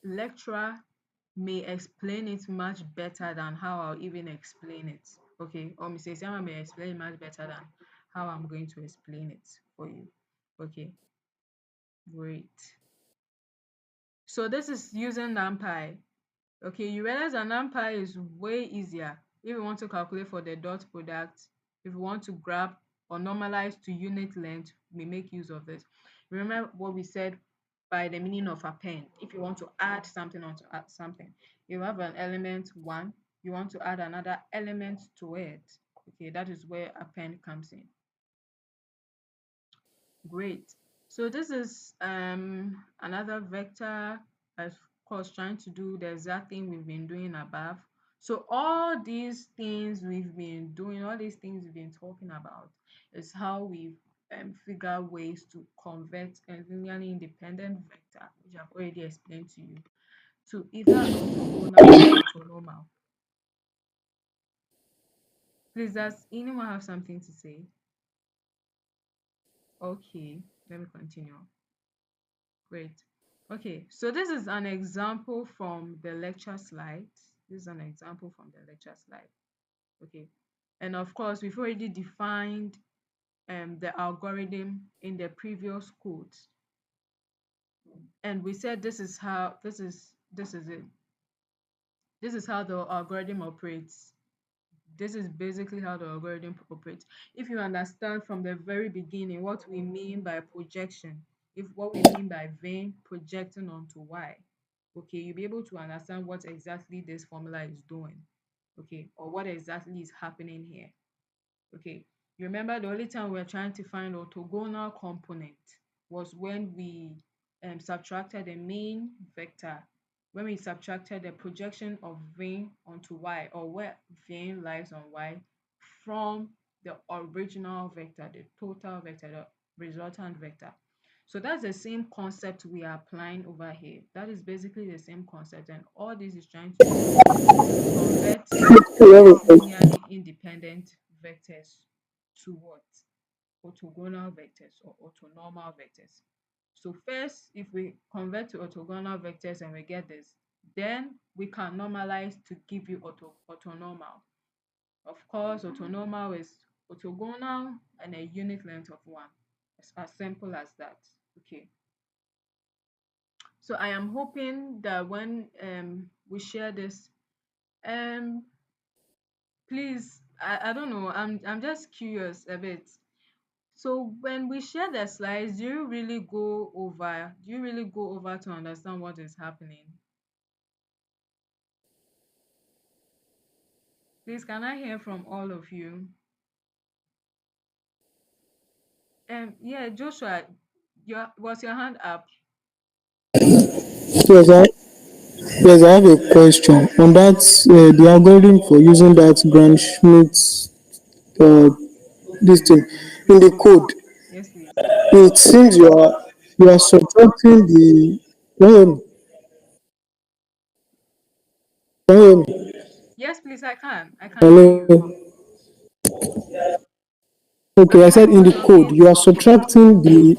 lecturer may explain it much better than how I'll even explain it. Okay, or Mr. Isiama may explain it much better than how I'm going to explain it for you. Okay, great. So this is using NumPy. Okay, you realize that NumPy is way easier if you want to calculate for the dot product. If you want to grab or normalize to unit length, we make use of this. Remember what we said by the meaning of append. If you want to add something onto something, you have an element 1, you want to add another element to it. Okay, that is where append comes in. Great. So this is another vector, of course, trying to do the exact thing we've been doing above. So all these things we've been doing, all these things we've been talking about, is how we figure ways to convert a linearly independent vector, which I've already explained to you, to either orthogonal or orthonormal. Please, does anyone have something to say? Okay, let me continue. Great. Okay, so this is an example from the lecture slides. This is an example from the lecture slide. Okay, and of course, we've already defined the algorithm in the previous codes. and we said this is it. This is how the algorithm operates. This is basically how the algorithm operates. If you understand from the very beginning what we mean by projection, if what we mean by vein projecting onto y, okay, you'll be able to understand what exactly this formula is doing, okay, or what exactly is happening here. Okay, you remember the only time we were trying to find orthogonal component was when we subtracted the main vector, when we subtracted the projection of vein onto y, or where vein lies on y, from the original vector, the total vector, the resultant vector. So that's the same concept we are applying over here. That is basically the same concept, and all this is trying to do is to convert these linearly independent vectors to what? Orthogonal vectors or orthonormal vectors. So first, if we convert to orthogonal vectors and we get this, then we can normalize to give you orthonormal. Of course, orthonormal is orthogonal and a unit length of 1. It's as simple as that. Okay. So I am hoping that when we share this, um please, I don't know, I'm just curious a bit. So when we share the slides, do you really go over to understand what is happening? Please, can I hear from all of you? Yeah, Joshua, was your hand up? Yes, yes, I have a question on that. The algorithm for using that Grand Schmidt uh, this thing in the code. Yes, please. It seems you are subtracting the. Can you hear me? Yes, please, I can hear Hello. you. Okay, I Try said in on the your code mute. you are subtracting the.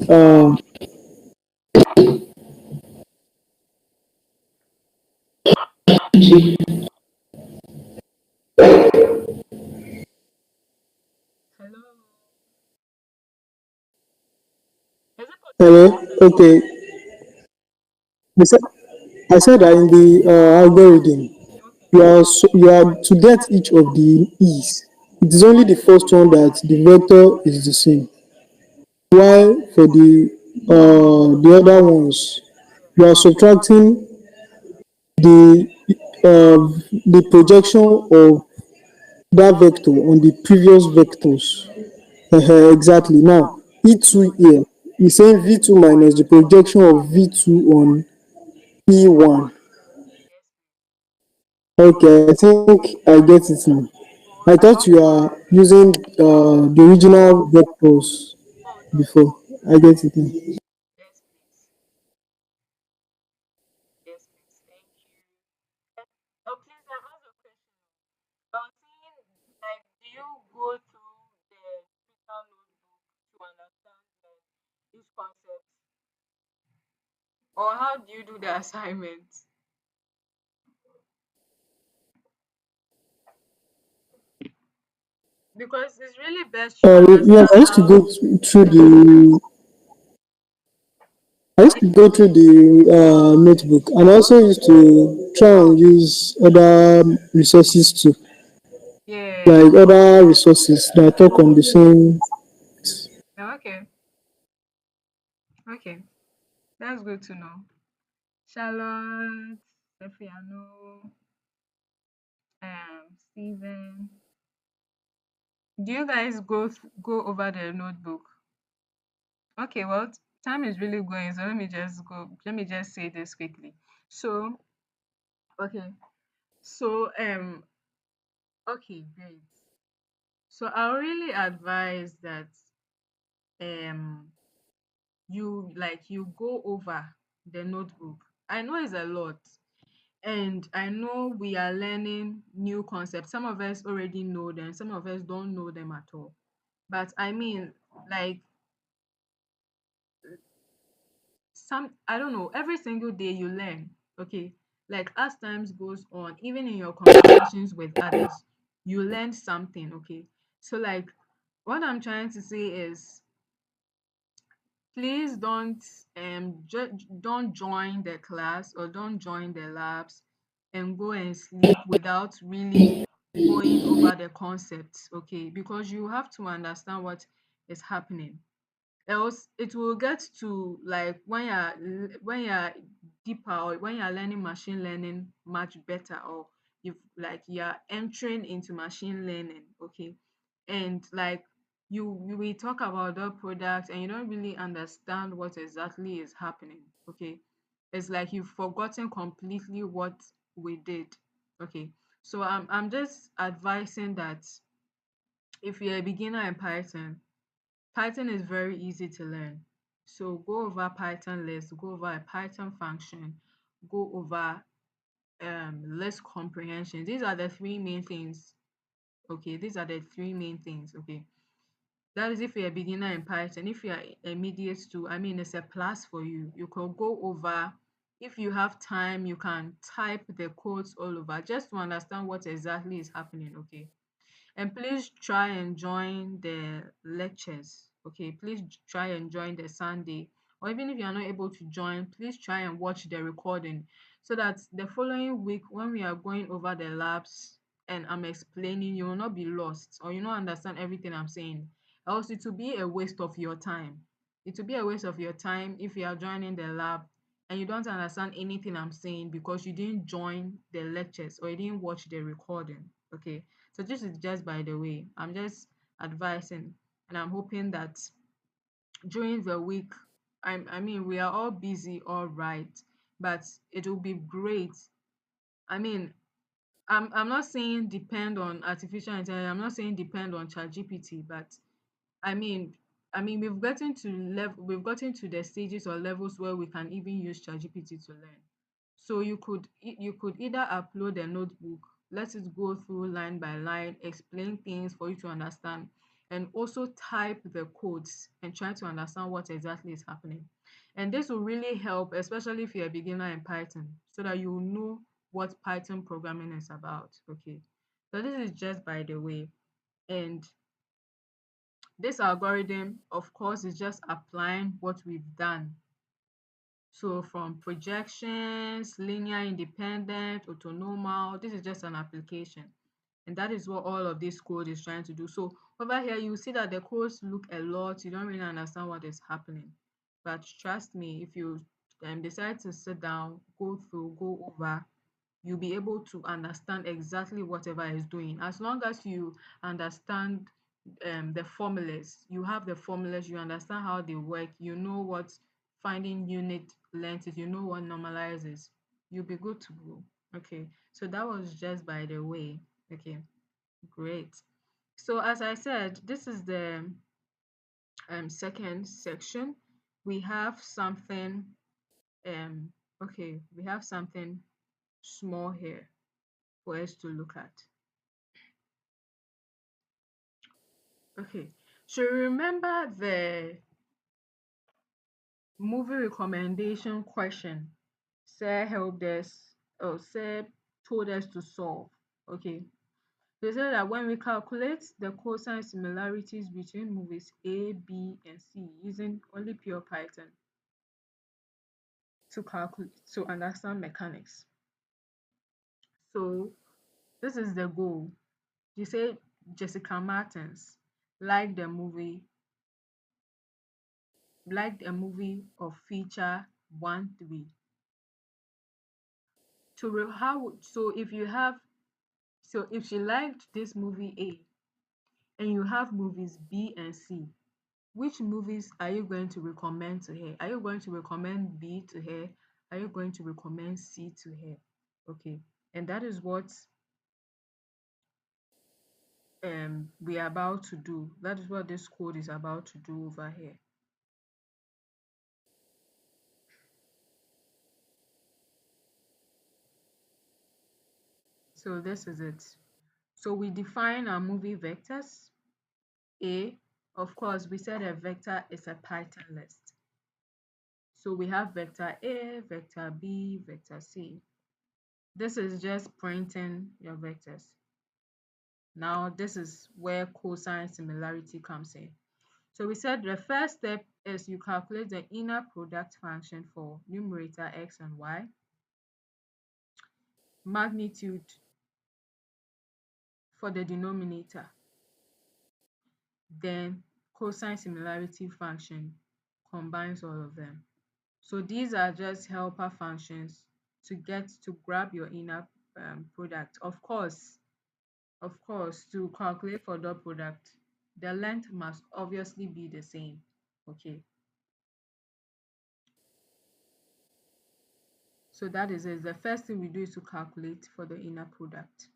Hello. Is it possible Hello. for you to talk? Okay. I said, I said that in the algorithm Okay. you are to get each of the e's. It is only the first one that the vector is the same. While for the other ones, you are subtracting the the projection of that vector on the previous vectors. Exactly. Now E2 here is saying V2 minus the projection of V2 on E1. Yes. Okay, I think I get it now. Oh, I okay. thought you are using the original vectors Oh, no, no. before. I get it now. Yes, please. Yes, please. Thank you. Oh, please, I have a question. Seeing, like, do you go through the physical notebook to understand each concept, or how do you do the assignment? Because it's really best you Yes, understand how. I used to go through the notebook, and I also used to try and use other resources too, Yeah. like other resources that talk on the same. Oh, okay. Okay. That's good to know. Charlotte, Sefiano, Stephen. Do you guys go over the notebook? Okay, well, time is really going, so let me just say this quickly. So, okay. So, okay, great. So I really advise that um you go over the notebook. I know it's a lot, and I know we are learning new concepts. Some of us already know them, some of us don't know them at all. But I mean, like, I don't know, every single day you learn, okay? Like, as times goes on, even in your conversations with others, you learn something, okay? So, like, what I'm trying to say is, please don't join the class or don't join the labs and go and sleep without really going over the concepts, okay? Because you have to understand what is happening, else it will get to like when you're deeper, or when you're learning machine learning much better, or if like you're entering into machine learning, okay, and like you will talk about the product and you don't really understand what exactly is happening, okay, it's like you've forgotten completely what we did, okay. So I'm just advising that if you're a beginner in Python is very easy to learn. So go over Python list, go over a Python function, go over list comprehension. These are the three main things. Okay, these are the three main things. Okay, that is if you're a beginner in Python. If you're immediate to, I mean, it's a plus for you. You can go over. If you have time, you can type the codes all over just to understand what exactly is happening. Okay, and please try and join the lectures. Okay, please try and join the Sunday. Or even if you are not able to join, please try and watch the recording so that the following week when we are going over the labs and I'm explaining, you will not be lost or you not understand everything I'm saying. Else it will be a waste of your time. It will be a waste of your time if you are joining the lab and you don't understand anything I'm saying because you didn't join the lectures or you didn't watch the recording. Okay, so this is just by the way. I'm just advising, and I'm hoping that during the week, I mean, we are all busy, all right, but it will be great. I mean, I'm not saying depend on artificial intelligence. I'm not saying depend on ChatGPT, but I mean, we've gotten to the stages or levels where we can even use ChatGPT to learn. So you could either upload a notebook, let it go through line by line, explain things for you to understand, and also type the codes and try to understand what exactly is happening. And this will really help, especially if you're a beginner in Python, so that you know what Python programming is about. Okay. So this is just by the way. And this algorithm, of course, is just applying what we've done. So from projections, linear independent, orthonormal, this is just an application. And that is what all of this code is trying to do. So over here, you see that the codes look a lot. You don't really understand what is happening. But trust me, if you decide to sit down, go through, go over, you'll be able to understand exactly whatever is doing. As long as you understand the formulas, you have the formulas, you understand how they work, you know what finding unit length is, you know what normalizes, you'll be good to go. Okay, so that was just by the way. Okay, great. So as I said, this is the second section. We have something okay, we have something small here for us to look at. Okay, so remember the movie recommendation question Sir helped us, or Sir told us to solve. Okay, they said that when we calculate the cosine similarities between movies A, B, and C using only pure Python to calculate to understand mechanics. So this is the goal. You say Jessica Martins liked the movie of feature 1-3. So if you have so if she liked this movie A and you have movies B and C, which movies are you going to recommend to her? Are you going to recommend B to her? Are you going to recommend C to her? Okay, and that is what we are about to do. That is what this code is about to do over here. So this is it. So we define our movie vectors. A, of course, we said a vector is a Python list. So we have vector A, vector B, vector C. This is just printing your vectors. Now this is where cosine similarity comes in. So we said the first step is you calculate the inner product function for numerator x and y, magnitude for the denominator, then cosine similarity function combines all of them. So these are just helper functions to grab your inner product. Of course, to calculate for dot product, the length must obviously be the same. Okay. So that is it. The first thing we do is to calculate for the inner product.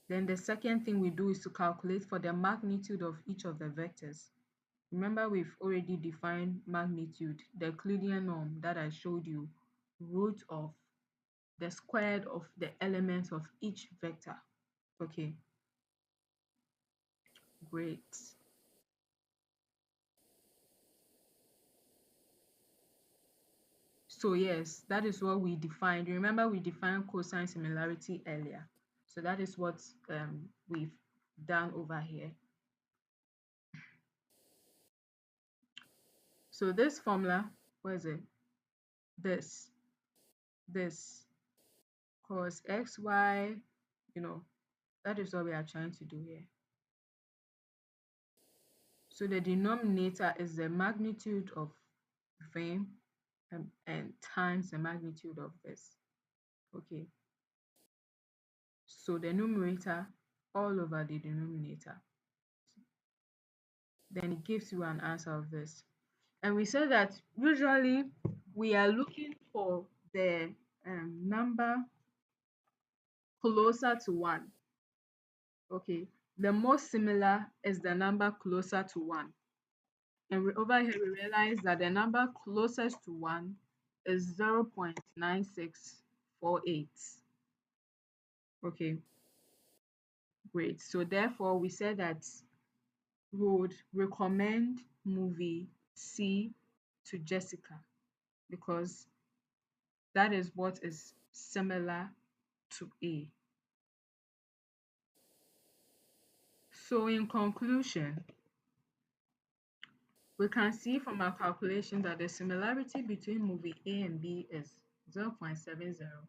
Then the second thing we do is to calculate for the magnitude of each of the vectors. Remember, we've already defined magnitude, the Euclidean norm that I showed you, root of the squared of the elements of each vector. Okay, great. So yes, that is what we defined. Remember, we defined cosine similarity earlier. So that is what we've done over here. So this formula, what is it? This cos xy, that is what we are trying to do here. So the denominator is the magnitude of vim and times the magnitude of this. Okay. So the numerator all over the denominator. Then it gives you an answer of this. And we said that usually we are looking for the number closer to 1. Okay. The most similar is the number closer to 1. And over here we realize that the number closest to 1 is 0.9648. Okay, great. So therefore we said that we would recommend movie C to Jessica because that is what is similar to A. So in conclusion, we can see from our calculation that the similarity between movie A and B is 0.70.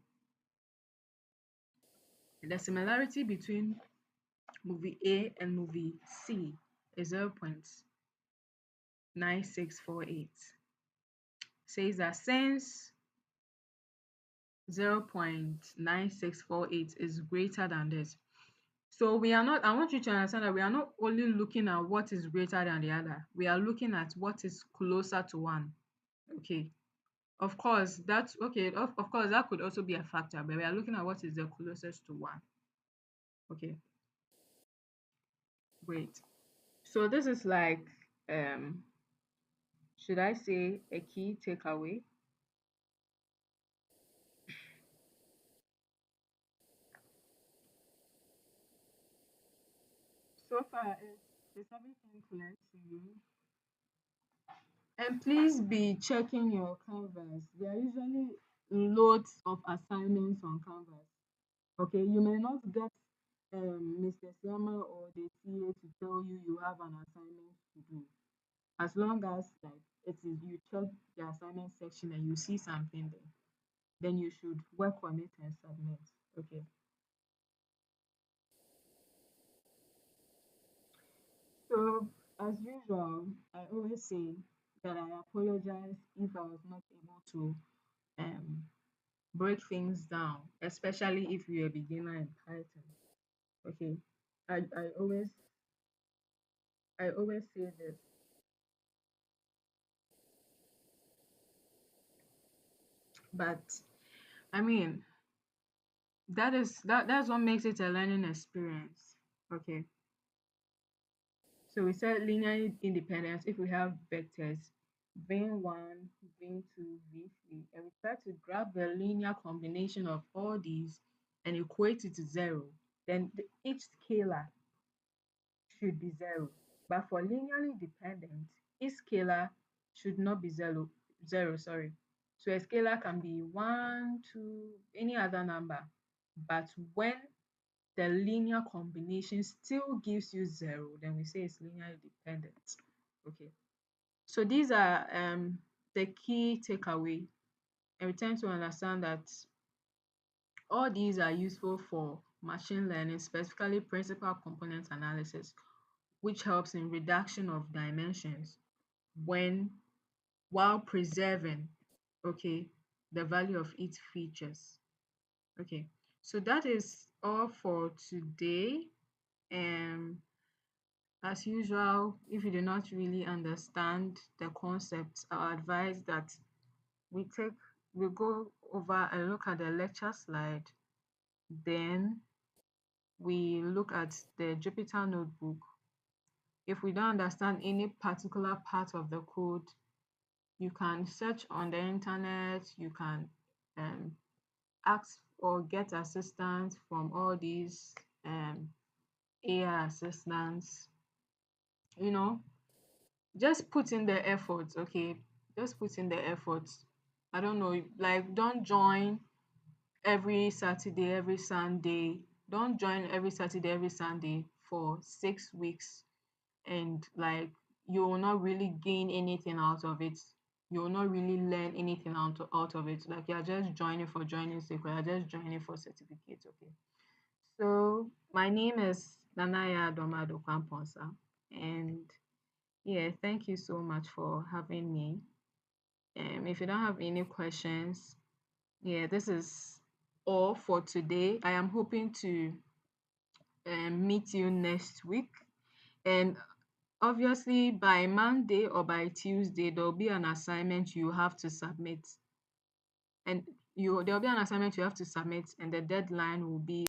The similarity between movie A and movie C is 0.9648. Says that since 0.9648 is greater than this, so we are not, I want you to understand that we are not only looking at what is greater than the other, we are looking at what is closer to 1. Okay. Of course, that's okay. Of course, that could also be a factor, but we are looking at what is the closest to 1. Okay, great. So this is like, should I say a key takeaway? So far, is everything clear to you? And please be checking your Canvas. There are usually loads of assignments on Canvas. Okay, you may not get Mr. Siama or the TA to tell you you have an assignment to do. As long as like it is you check the assignment section and you see something there, then you should work on it and submit. Okay. So as usual, I always say that I apologize if I was not able to um break things down, especially if you're a beginner in Python. Okay. I, I always I always say this, but I mean that's what makes it a learning experience. Okay. So we said linear independence if we have vectors v1, v2, v3, and we try to grab the linear combination of all these and equate it to 0, then each scalar should be 0. But for linearly dependent, each scalar should not be 0, sorry. So a scalar can be 1, 2, any other number. But when the linear combination still gives you 0, then we say it's linearly dependent. Okay. So these are the key takeaway. And we tend to understand that all these are useful for machine learning, specifically principal component analysis, which helps in reduction of dimensions when while preserving, okay, the value of its features. Okay, so that is all for today. Um, as usual, if you do not really understand the concepts, I advise that we take we go over and look at the lecture slide, then we look at the Jupyter notebook. If we don't understand any particular part of the code, you can search on the internet, you can um, ask or get assistance from all these AI assistants. You know, just put in the effort, okay? Just put in the effort. I don't know, like don't join every Saturday, every Sunday. Don't join every Saturday, every Sunday for 6 weeks and like you will not really gain anything out of it. You will not really learn anything out of it. Like you're just joining for joining sake, or you're just joining for certificate. Okay. So my name is Nanaya Domado Kwamponsa. And yeah, thank you so much for having me. If you don't have any questions, yeah, this is all for today. I am hoping to meet you next week. And obviously, by Monday or by Tuesday, there'll be an assignment you have to submit. And there'll be an assignment you have to submit, and the deadline will be